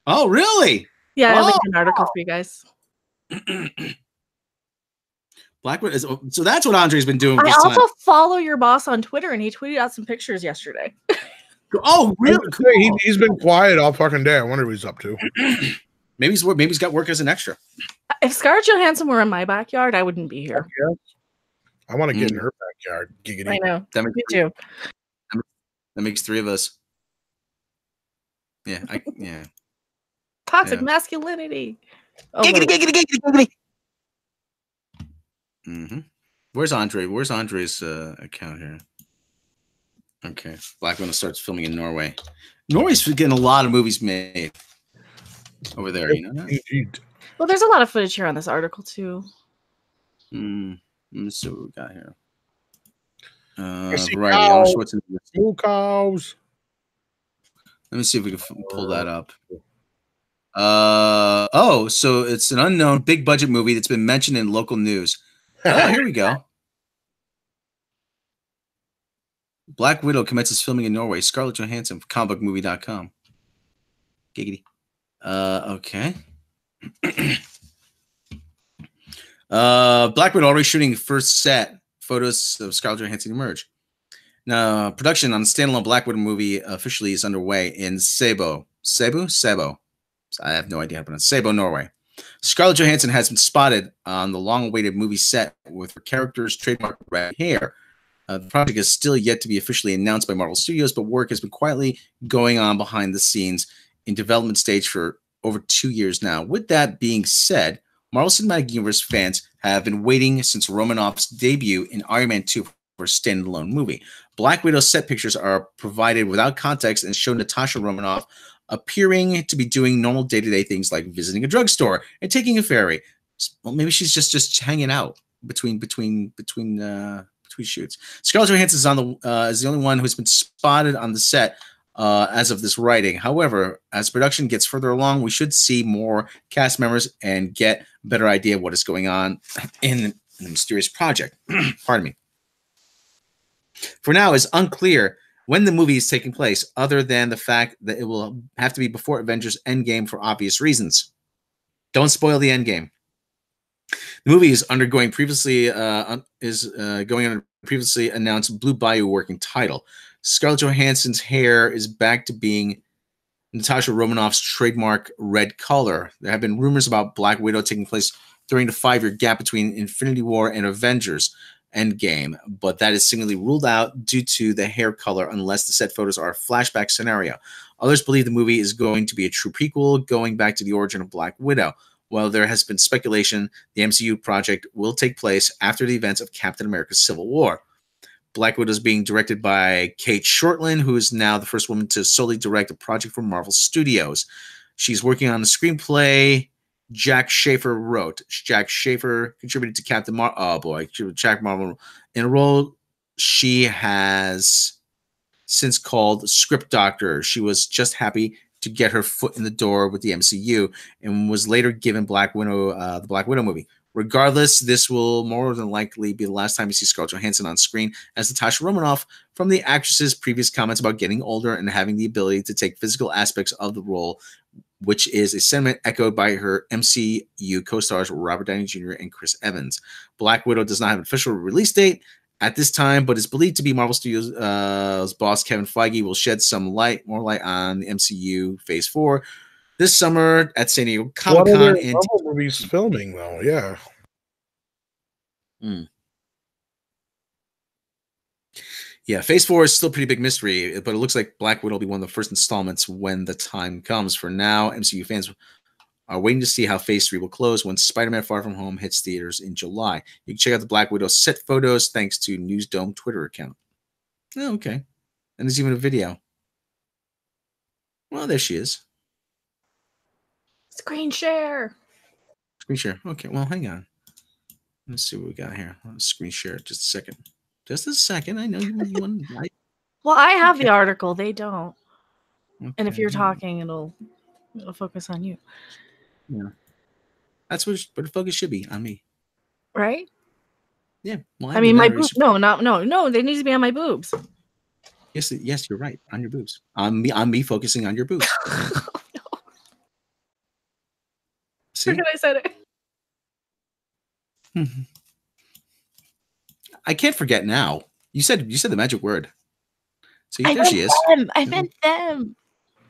Oh, really? Yeah, I linked an article for you guys. Black Widow. So that's what Andre's been doing. I also follow your boss on Twitter, and he tweeted out some pictures yesterday. Oh, really? Cool. He's been quiet all fucking day. I wonder what he's up to. Maybe he's got work as an extra. If Scarlett Johansson were in my backyard, I wouldn't be here. Yeah. I want to get in her backyard. Giggity. I know. Me too. That makes three of us. Yeah. Toxic masculinity. Oh, Giggity. Mm-hmm. Where's Andre? Where's Andre's account here? Okay. Black Widow starts filming in Norway. Norway's getting a lot of movies made over there, you know that? Well, there's a lot of footage here on this article too. Let's see what we got here. Variety. Cows. Let me see if we can pull that up. So it's an unknown big budget movie that's been mentioned in local news. Oh, here we go. Black Widow commences filming in Norway. Scarlett Johansson for comicbookmovie.com. Giggity. Okay. Black Widow already shooting first set. Photos of Scarlett Johansson emerge. Now, production on the standalone Black Widow movie officially is underway in Sebo. I have no idea how to pronounce Sebo, Norway. Scarlett Johansson has been spotted on the long-awaited movie set with her character's trademark red hair. The project is still yet to be officially announced by Marvel Studios, but work has been quietly going on behind the scenes in development stage for over 2 years now. With that being said, Marvel Cinematic Universe fans have been waiting since Romanoff's debut in Iron Man 2 for a standalone movie. Black Widow set pictures are provided without context and show Natasha Romanoff appearing to be doing normal day-to-day things like visiting a drugstore and taking a ferry. Well, maybe she's just hanging out between shoots. Scarlett Johansson is the only one who's been spotted on the set as of this writing. However, as production gets further along, we should see more cast members and get a better idea of what is going on in the mysterious project. Pardon me. For now, it's unclear when the movie is taking place, other than the fact that it will have to be before Avengers Endgame for obvious reasons. Don't spoil the Endgame. The movie is undergoing previously going under previously announced Blue Bayou working title. Scarlett Johansson's hair is back to being Natasha Romanoff's trademark red color. There have been rumors about Black Widow taking place during the 5-year gap between Infinity War and Avengers Endgame, but that is seemingly ruled out due to the hair color unless the set photos are a flashback scenario. Others believe the movie is going to be a true prequel going back to the origin of Black Widow. While there has been speculation, the MCU project will take place after the events of Captain America's Civil War. Black Widow is being directed by Kate Shortland, who is now the first woman to solely direct a project for Marvel Studios. She's working on the screenplay Jack Schaefer wrote. Jack Schaefer contributed to Captain Marvel. Oh boy, Jack Marvel in a role she has since called Script Doctor. She was just happy to get her foot in the door with the MCU and was later given Black Widow, the Black Widow movie. Regardless, this will more than likely be the last time you see Scarlett Johansson on screen as Natasha Romanoff from the actress's previous comments about getting older and having the ability to take physical aspects of the role, which is a sentiment echoed by her MCU co-stars Robert Downey Jr. and Chris Evans. Black Widow does not have an official release date at this time, but is believed to be Marvel Studios' boss Kevin Feige will shed some more light on the MCU Phase 4 this summer at San Diego Comic-Con. What other Marvel movies filming, though? Yeah. Yeah, Phase 4 is still a pretty big mystery, but it looks like Black Widow will be one of the first installments when the time comes. For now, MCU fans are waiting to see how Phase 3 will close when Spider-Man Far From Home hits theaters in July. You can check out the Black Widow set photos thanks to Newsdome Twitter account. Oh, okay. And there's even a video. Well, there she is. Screen share. Screen share. Okay, well, hang on. Let's see what we got here. I'll screen share just a second. Just a second. I know you want to. Well, I have the article. They don't. Okay. And if you're talking, it'll focus on you. Yeah. That's what the focus should be, on me. Right? Yeah. Well, I mean, my boobs. No. They need to be on my boobs. Yes, you're right. On your boobs. On me focusing on your boobs. Oh, no. See? Forget I said it. I can't forget now. You said the magic word. See, there she is. I meant them.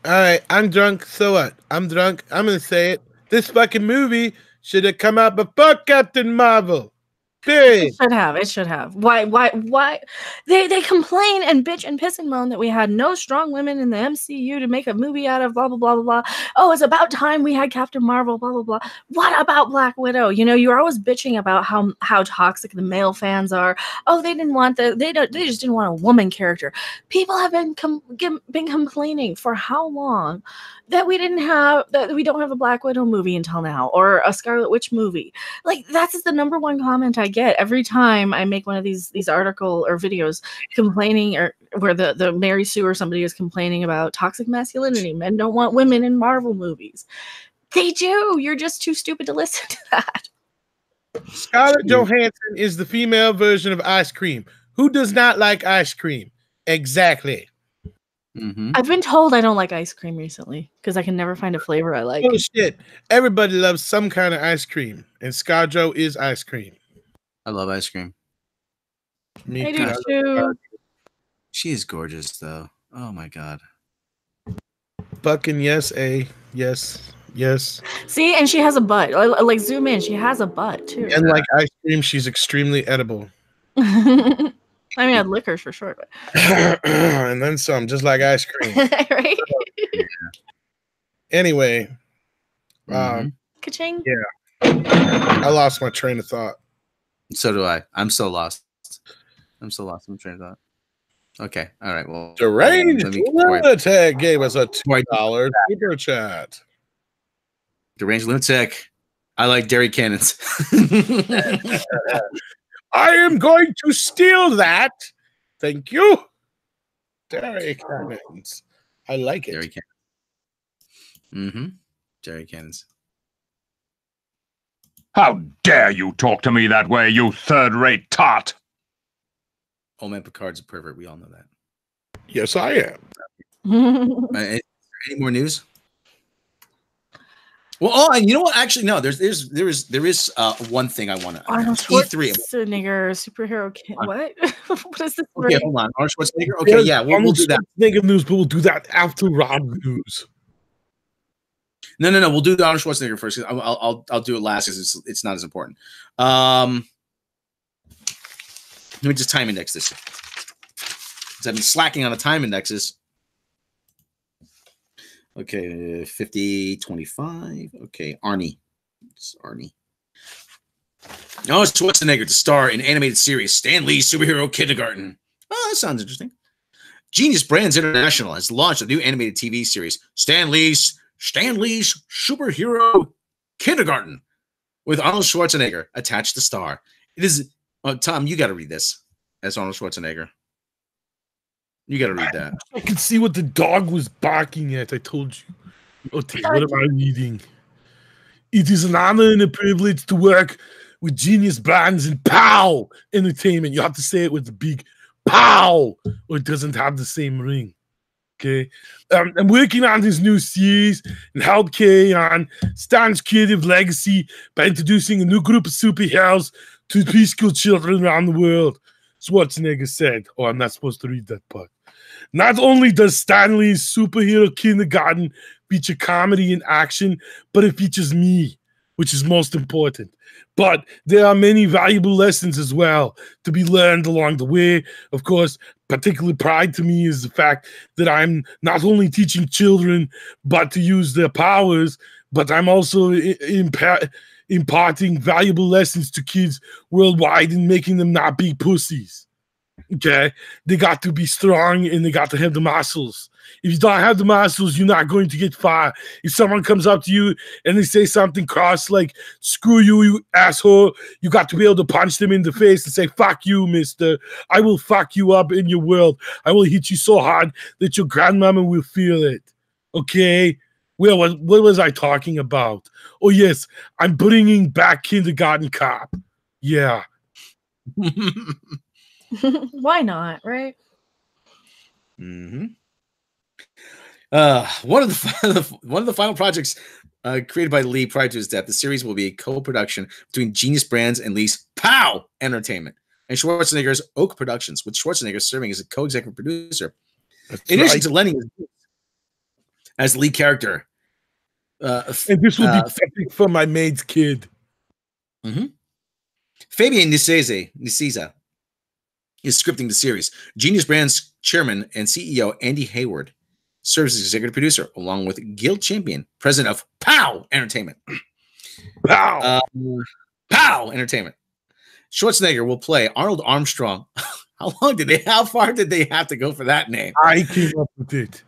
All right, I'm drunk. So what? I'm drunk. I'm gonna say it. This fucking movie should have come out before Captain Marvel. Period. It should have. Why? They complain and bitch and piss and moan that we had no strong women in the MCU to make a movie out of, blah, blah, blah, blah, blah. Oh, it's about time we had Captain Marvel, blah, blah, blah. What about Black Widow? You know, you're always bitching about how toxic the male fans are. Oh, they just didn't want a woman character. People have been complaining for how long that we don't have a Black Widow movie until now, or a Scarlet Witch movie. Like, that's the number one comment I get every time I make one of these article or videos complaining, or where the Mary Sue or somebody is complaining about toxic masculinity. Men don't want women in Marvel movies. They do. You're just too stupid to listen to that. Scarlett Johansson is the female version of ice cream. Who does not like ice cream? Exactly. Mm-hmm. I've been told I don't like ice cream recently because I can never find a flavor I like. Oh shit! Everybody loves some kind of ice cream, and ScarJo is ice cream. I love ice cream. I do too. She is gorgeous, though. Oh my god. Fucking yes, yes. See, and she has a butt. Like zoom in, she has a butt too. And like ice cream, she's extremely edible. I mean, I'd lick her for sure. But... and then some, just like ice cream. Right? Yeah. Anyway. Ka-ching. Yeah. I lost my train of thought. So do I. I'm so lost. I'm my train of thought. Okay. All right. Well, Deranged Lunatic gave us a $2 super chat. Deranged Lunatic. I like dairy cannons. I am going to steal that. Thank you. Dairy cannons. I like it. Dairy cannons. Mm-hmm. Dairy cannons. How dare you talk to me that way, you third-rate tot! Old man Picard's a pervert. We all know that. Yes, I am. Any more news? Well, oh, and you know what? Actually, no. There is one thing I want to. Arnold E3. Schwarzenegger, superhero. What? What is this? Okay, hold on. Arnold Schwarzenegger. Okay, yeah, we'll do that. Schwarzenegger news, but we'll do that after Rob news. No. We'll do the Arnold Schwarzenegger first. I'll do it last because it's not as important. Let me just time index this because I've been slacking on the time indexes. Okay, 50, 25. Okay, Arnie. It's Arnie. Oh, it's Schwarzenegger to star in animated series Stan Lee's Superhero Kindergarten. Oh, that sounds interesting. Genius Brands International has launched a new animated TV series, Stan Lee's Superhero Kindergarten, with Arnold Schwarzenegger attached to star. It is Tom, you got to read this as Arnold Schwarzenegger. You got to read that. I can see what the dog was barking at. I told you. Okay, what am I reading? It is an honor and a privilege to work with Genius Brands and POW Entertainment. You have to say it with the big POW, or it doesn't have the same ring. Okay, I'm working on this new series and help carry on Stan's creative legacy by introducing a new group of superheroes to preschool children around the world. Schwarzenegger said. Oh, I'm not supposed to read that part. Not only does Stan Lee's Superhero Kindergarten feature comedy and action, but it features me, which is most important. But there are many valuable lessons as well to be learned along the way. Of course, particular pride to me is the fact that I'm not only teaching children but to use their powers, but I'm also imparting valuable lessons to kids worldwide and making them not be pussies. Okay, they got to be strong and they got to have the muscles. If you don't have the muscles, you're not going to get far. If someone comes up to you and they say something cross like, screw you, you asshole, you got to be able to punch them in the face and say, fuck you, mister. I will fuck you up in your world. I will hit you so hard that your grandmama will feel it. Okay? Well, what was I talking about? Oh, yes, I'm bringing back Kindergarten Cop. Yeah. Why not, right? Mm-hmm. One of the final projects created by Lee prior to his death, the series will be a co-production between Genius Brands and Lee's POW Entertainment and Schwarzenegger's Oak Productions, with Schwarzenegger serving as a co-executive producer. In addition to lending his as the lead character. And this will be epic for my maid's kid. Mm-hmm. Fabian Nicieza is scripting the series. Genius Brands chairman and CEO Andy Hayward serves as executive producer, along with Gil Champion, president of POW Entertainment. POW Entertainment. Schwarzenegger will play Arnold Armstrong. How far did they have to go for that name? I came up with it.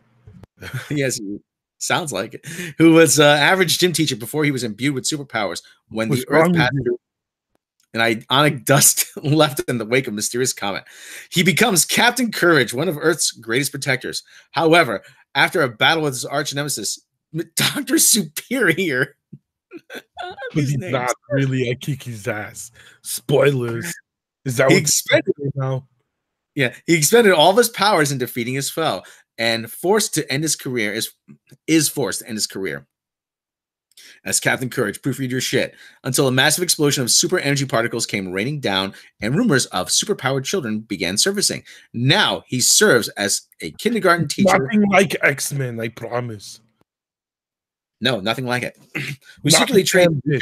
Yes, sounds like it. Who was an average gym teacher before he was imbued with superpowers when the Earth passed through and ionic dust left in the wake of mysterious comet. He becomes Captain Courage, one of Earth's greatest protectors. However, after a battle with his arch nemesis, Dr. Superior. But he's not really. I kick his ass. Spoilers. Is that what expended now? Yeah, he expended all of his powers in defeating his foe and forced to end his career. Is forced to end his career as Captain Courage. Proofread your shit. Until a massive explosion of super energy particles came raining down and rumors of superpowered children began surfacing. Now he serves as a kindergarten teacher. Nothing like X-Men, I promise. No, nothing like it. We secretly trains a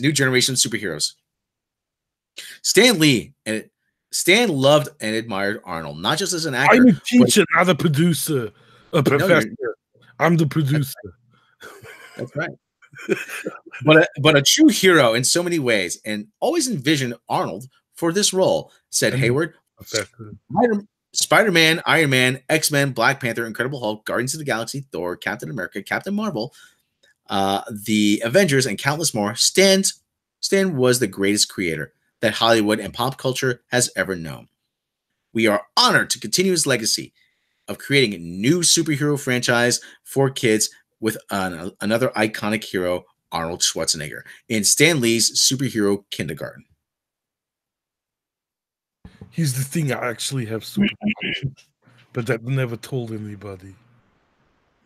new generation of superheroes. Stan loved and admired Arnold, not just as an actor. I'm a teacher, not a producer, a professor. I'm the producer. That's right. but a true hero in so many ways, and always envisioned Arnold for this role, said Hayward. Spider-Man, Iron Man, X-Men, Black Panther, Incredible Hulk, Guardians of the Galaxy, Thor, Captain America, Captain Marvel, the Avengers, and countless more. Stan was the greatest creator that Hollywood and pop culture has ever known. We are honored to continue his legacy of creating a new superhero franchise for kids with another iconic hero, Arnold Schwarzenegger in Stan Lee's superhero kindergarten. Here's the thing, I actually have superpowers, but I've never told anybody.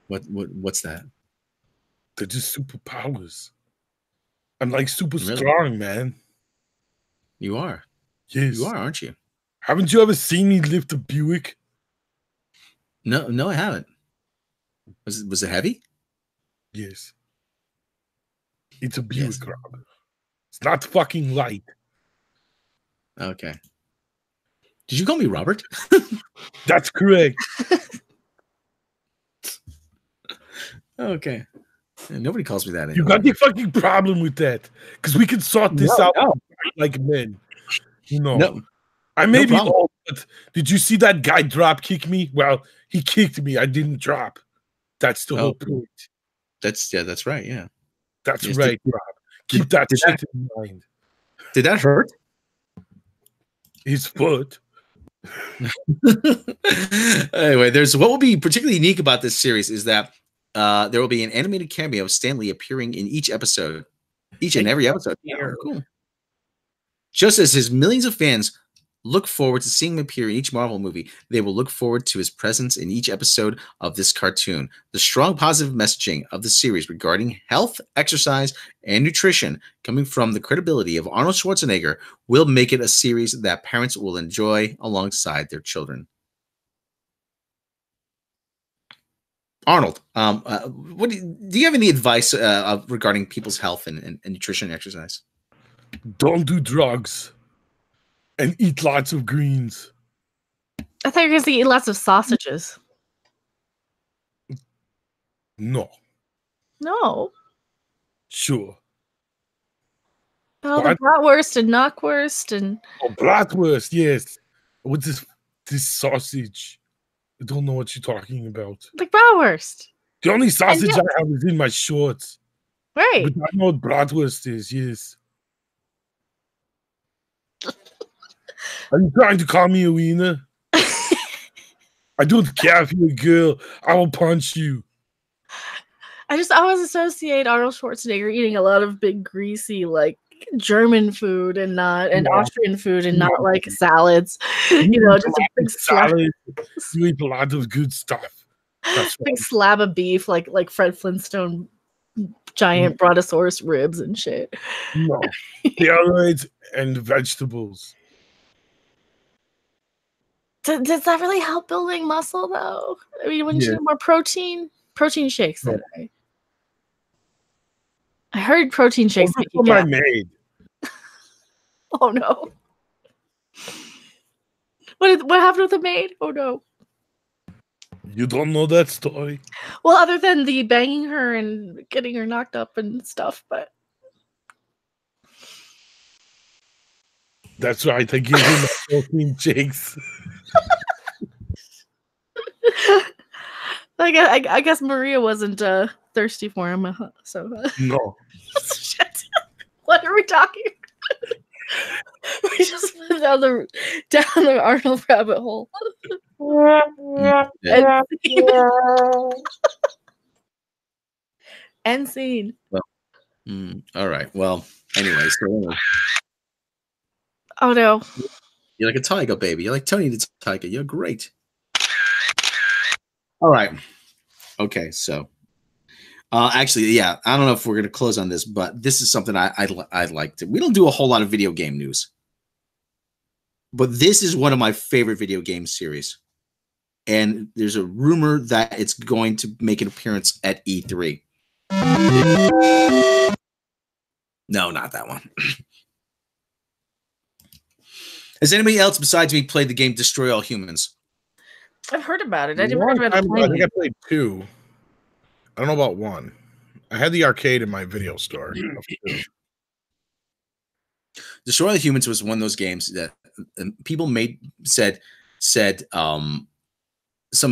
What's that? They're just superpowers. I'm like super Really? strong, man. You are. Yes. You are, aren't you? Haven't you ever seen me lift a Buick? No, I haven't. Was it heavy? Yes. It's a Buick, Rob. It's not fucking light. Okay. Did you call me Robert? That's correct. Okay. Nobody calls me that anymore. You got the fucking problem with that. Because we can sort this out like men. You know. No. I may be problem. old, but did you see that guy drop kick me? Well, he kicked me. I didn't drop. That's the whole point. That's right. Yeah. That's Yes, right, Rob. Keep that shit in mind. Did that hurt? His foot. Anyway, what will be particularly unique about this series is that there will be an animated cameo of Stan Lee appearing in each and every episode. Oh, cool. Just as his millions of fans look forward to seeing him appear in each Marvel movie, they will look forward to his presence in each episode of this cartoon. The strong positive messaging of the series regarding health, exercise, and nutrition coming from the credibility of Arnold Schwarzenegger will make it a series that parents will enjoy alongside their children. Arnold, do you have any advice regarding people's health and nutrition and exercise? Don't do drugs. And eat lots of greens. I thought you were going to eat lots of sausages. No. No. Sure. Oh, the bratwurst and knockwurst and... Oh, bratwurst, yes. What's this sausage? I don't know what you're talking about. Like bratwurst. The only sausage I have is in my shorts. Right. But I know what bratwurst is, yes. Are you trying to call me a wiener? I don't care if you're a girl. I will punch you. I always associate Arnold Schwarzenegger eating a lot of big, greasy, like German food and Austrian food and not like salads. You know, just a big salad. You eat a lot of good stuff. That's big slab of beef, like Fred Flintstone giant brontosaurus ribs and shit. No, steroids and vegetables. Does that really help building muscle, though? I mean, wouldn't you need more protein shakes? Then, right? I heard protein shakes make you my maid. Oh no! What happened with the maid? Oh no! You don't know that story? Well, other than the banging her and getting her knocked up and stuff, but that's right. I give him protein shakes. I guess Maria wasn't thirsty for him, so no. Shit. What are we talking? We just went down the Arnold rabbit hole. End scene. Well, all right. Well, anyway, so oh no. You're like a tiger, baby. You're like Tony the Tiger. You're great. All right. Okay, so actually, yeah, I don't know if we're going to close on this, but this is something I'd like to. We don't do a whole lot of video game news, but this is one of my favorite video game series, and there's a rumor that it's going to make an appearance at E3. No, not that one. Has anybody else besides me played the game Destroy All Humans? I've heard about it. I didn't remember I think I played 2. I don't know about 1. I had the arcade in my video store. Destroy All Humans was one of those games that people said some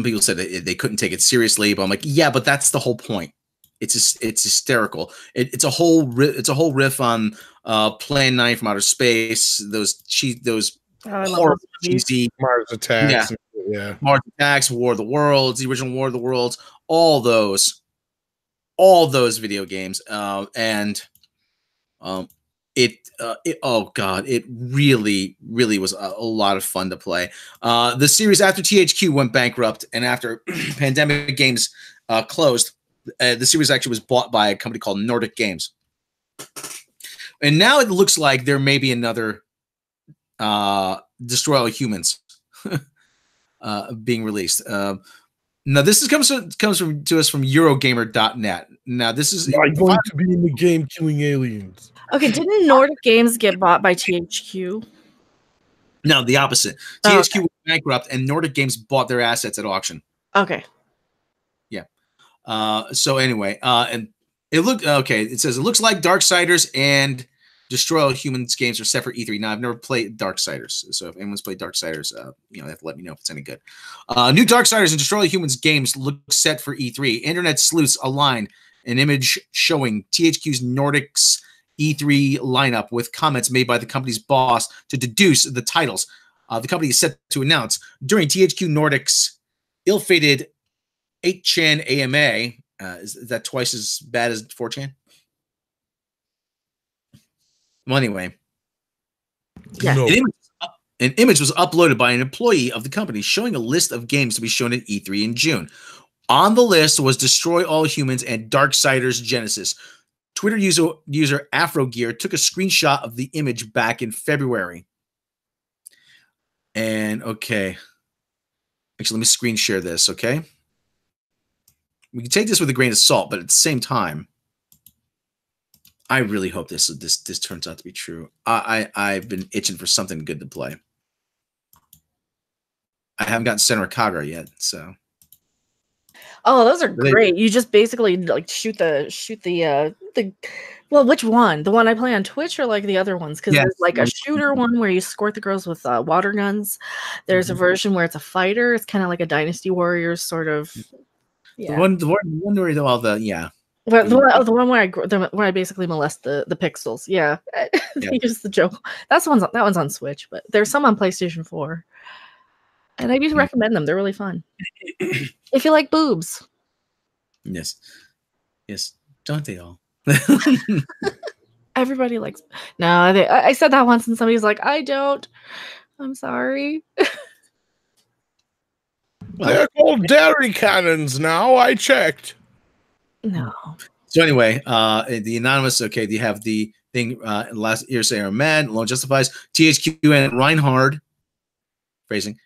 people said that they couldn't take it seriously, but I'm like, yeah, but that's the whole point. It's hysterical. It's a whole riff on Plan 9 from Outer Space. Those horrible cheesy Mars Attacks. Yeah. Mars Attacks, War of the Worlds, the original War of the Worlds, all those. all those video games, and oh god, it really was a lot of fun to play. The series, after THQ went bankrupt and after Pandemic Games closed, the series actually was bought by a company called Nordic Games, and now it looks like there may be another Destroy All Humans being released. Now this comes to us from Eurogamer.net. Now this is I'm going to be in the game killing aliens. Okay, didn't Nordic Games get bought by THQ? No, the opposite. THQ was bankrupt, and Nordic Games bought their assets at auction. Okay. Yeah. So anyway, and it looked okay. It says it looks like Darksiders and Destroy All Humans games are set for E3. Now I've never played Darksiders, so if anyone's played Darksiders, they have to let me know if it's any good. New Darksiders and Destroy All Humans games look set for E3. Internet sleuths align an image showing THQ's Nordic's E3 lineup with comments made by the company's boss to deduce the titles the company is set to announce during THQ Nordic's ill-fated 8chan AMA. Is that twice as bad as 4chan? Well, anyway, yeah. No. An image was uploaded by an employee of the company showing a list of games to be shown at E3 in June. On the list was Destroy All Humans and Darksiders Genesis. Twitter user AfroGear took a screenshot of the image back in February. And okay. Actually, let me screen share this, okay? We can take this with a grain of salt, but at the same time, I really hope this turns out to be true. I've been itching for something good to play. I haven't gotten Senran Kagura yet, so. Oh, those are great. You just basically like shoot the well, which one? The one I play on Twitch or like the other ones? Because there's like a shooter one where you squirt the girls with water guns. There's a version where it's a fighter. It's kind of like a Dynasty Warriors sort of. Yeah. The one where all the the one where I basically molest the pixels. Yeah. Use the joke. That one's on Switch, but there's some on PlayStation 4. And I do recommend them. They're really fun. If you like boobs. Yes. Yes. Don't they all? Everybody likes. No, I said that once and somebody's like, I don't. I'm sorry. They're called dairy cannons now. I checked. No. So anyway, the anonymous. Okay, they have the thing. Last year, say are mad. Alone justifies THQ and Reinhard. Phrasing.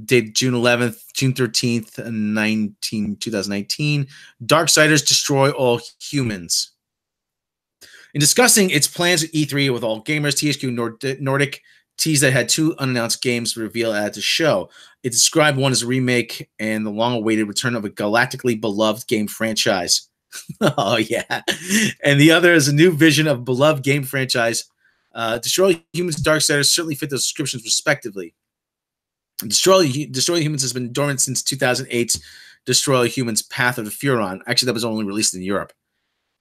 Date June 11th, June 13th, 2019. Darksiders Destroy All Humans. In discussing its plans at E3 with all gamers, THQ Nordic teased that it had 2 unannounced games to reveal at the show. It described one as a remake and the long-awaited return of a galactically beloved game franchise. Oh, yeah. And the other is a new vision of beloved game franchise. Destroy All Humans and Darksiders certainly fit those descriptions respectively. Destroy All Humans has been dormant since 2008's Destroy All Humans Path of the Furon. Actually, that was only released in Europe.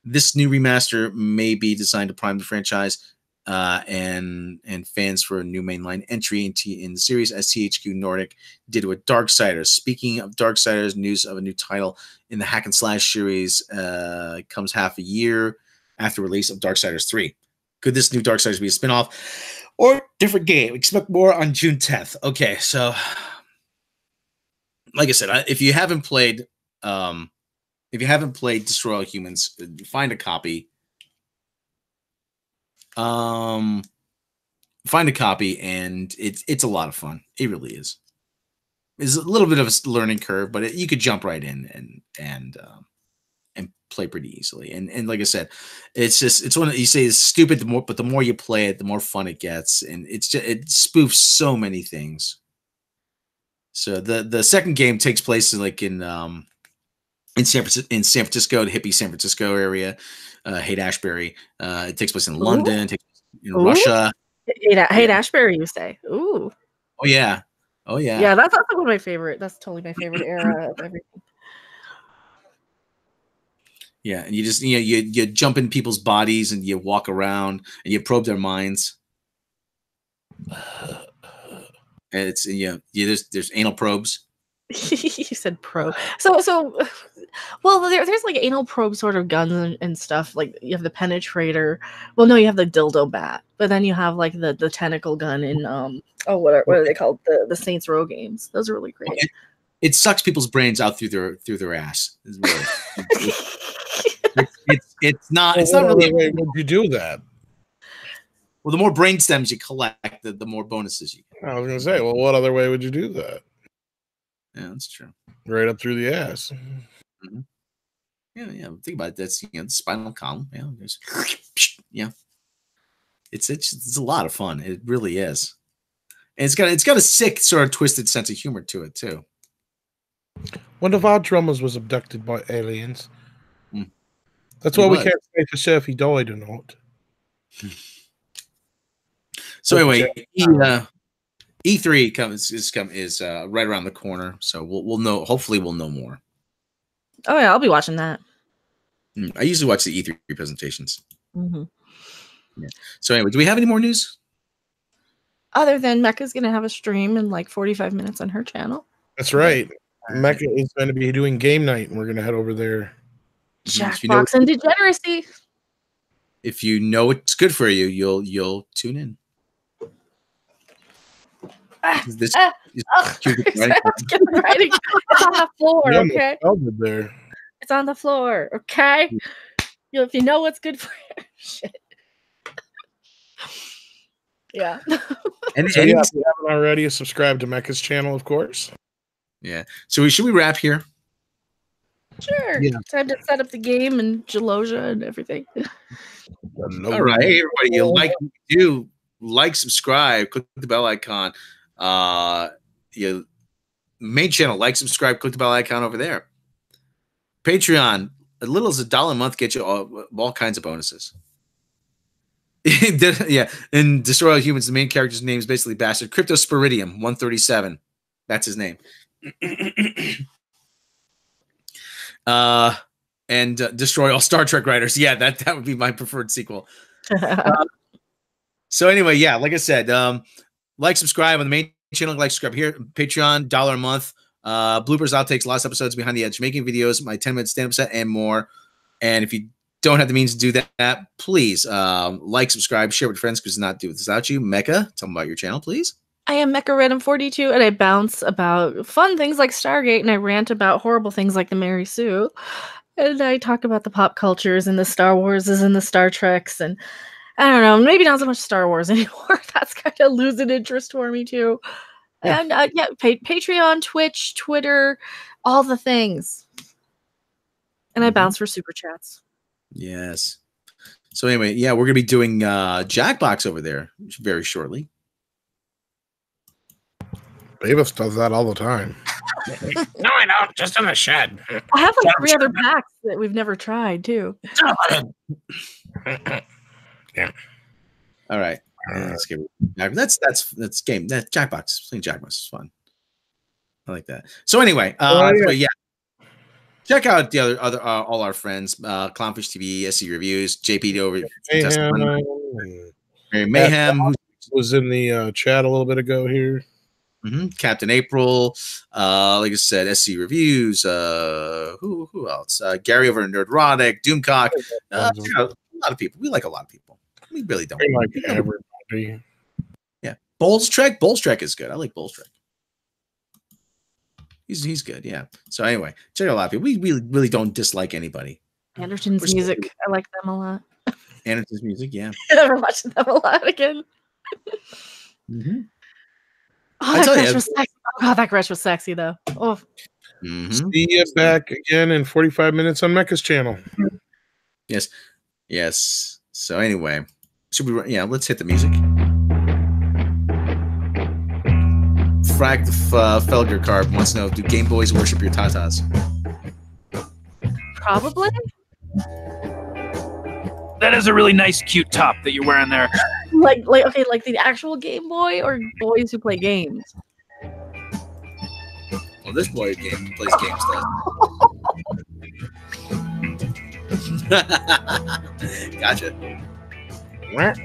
This new remaster may be designed to prime the franchise and fans for a new mainline entry in the series, as THQ Nordic did with Darksiders. Speaking of Darksiders, news of a new title in the hack and slash series comes half a year after release of Darksiders 3. Could this new Darksiders be a spinoff or different game? Expect more on June 10th. Okay, so like I said, if you haven't played Destroy All Humans, find a copy. Find a copy, and it's a lot of fun. It really is. It's a little bit of a learning curve, but you could jump right in and play pretty easily. And like I said, it's one that you say is stupid, but the more you play it, the more fun it gets, and it spoofs so many things. So the second game takes place in San Francisco, the hippie San Francisco area, Haight-Ashbury. It takes place in London, it takes place in Russia. Haight-Ashbury, you say? Ooh. Oh yeah. Yeah, that's also one of my favorite. That's totally my favorite era of everything. Yeah, and you just you jump in people's bodies and you walk around and you probe their minds. And it's there's anal probes. You said pro. So well, there's like anal probe sort of guns and stuff. Like you have the penetrator. Well, no, you have the dildo bat, but then you have like the tentacle gun in what are they called? The Saints Row games. Those are really great. It sucks people's brains out through their ass. It's not really. Would you do that? Well, the more brain stems you collect, the more bonuses you get. I was gonna say, well, what other way would you do that? Yeah, that's true. Right up through the ass. Mm-hmm. Yeah. Think about it. That's the spinal column. Yeah, it's a lot of fun. It really is. And it's got a sick sort of twisted sense of humor to it too. One of our drummers was abducted by aliens. That's why we can't say for sure if he died or not. So anyway, E3 is right around the corner, so we'll know. Hopefully, we'll know more. Oh yeah, I'll be watching that. I usually watch the E3 presentations. Mm-hmm. Yeah. So anyway, do we have any more news? Other than Mecca's going to have a stream in like 45 minutes on her channel. That's right. Mecca is going to be doing game night, and we're going to head over there. Jackbox and Degeneracy. If you know it's good for you, you'll tune in. It's on the floor, okay? There. It's on the floor, okay? If you know what's good for you, shit. Yeah. And so, if you haven't already, subscribe to Mecca's channel, of course. Yeah. So should we wrap here? Sure. Yeah. Time to set up the game and Jaloja and everything. All right, hey everybody, you like, subscribe, click the bell icon. Your main channel, like, subscribe, click the bell icon over there. Patreon, as little as $1 a month, get you all kinds of bonuses. Yeah, in Destroy All Humans, the main character's name is basically Bastard Cryptosporidium 137. That's his name. And Destroy All Star Trek Writers. Yeah, that would be my preferred sequel. So anyway, yeah, like I said, like, subscribe on the main channel, like, subscribe here. Patreon, $1 a month. Bloopers, outtakes, lost episodes, behind the edge, making videos, my 10-minute stand-up set, and more. And if you don't have the means to do that, please like, subscribe, share with your friends, because not do this without you. Mecca, tell them about your channel, please. I am Mecha Random 42, and I bounce about fun things like Stargate, and I rant about horrible things like the Mary Sue. And I talk about the pop cultures and the Star Warses and the Star Treks, and I don't know, maybe not so much Star Wars anymore. That's kind of losing interest for me too. Yeah. And Patreon, Twitch, Twitter, all the things. And I bounce for super chats. Yes. So anyway, yeah, we're gonna be doing Jackbox over there very shortly. Davis does that all the time. No, I don't. Just in the shed. I have like 3 other packs that we've never tried too. Yeah. All right. That's game. That's game. That Jackbox. Playing Jackbox is fun. I like that. So anyway, yeah. Check out the other all our friends, Clownfish TV, SC Reviews, JP over Mayhem, who was in the chat a little bit ago here. Captain April, like I said, SC Reviews. Who else? Gary over in Nerdrotic, Doomcock. A lot of people. We like a lot of people. We really don't. We like everybody. Yeah, Bowles Trek is good. I like Bowles Trek. He's good. Yeah. So anyway, check out a lot of people. We really don't dislike anybody. Anderton's music. I like them a lot. Anderton's music. Yeah. I've watched them a lot again. Oh, that crush was sexy. Oh god, that crush was sexy though. Oh. See you back again in 45 minutes on Mecca's channel. Yes. So anyway, should we? Yeah, let's hit the music. Frag the Felger card wants to know: do Game Boys worship your tatas? Probably. That is a really nice, cute top that you're wearing there. like the actual Game Boy or boys who play games? Well, this boy plays games though. Gotcha. What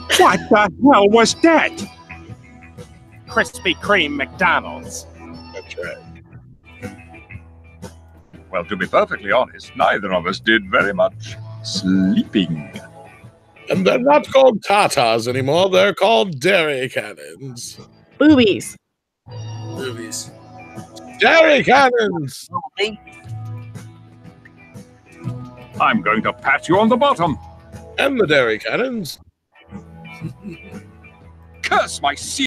the hell was that? Krispy Kreme McDonald's. Well, to be perfectly honest, neither of us did very much sleeping. And they're not called tatas anymore. They're called dairy cannons. Boobies. Movies. Dairy cannons! I'm going to pat you on the bottom. And the dairy cannons. Curse my sea.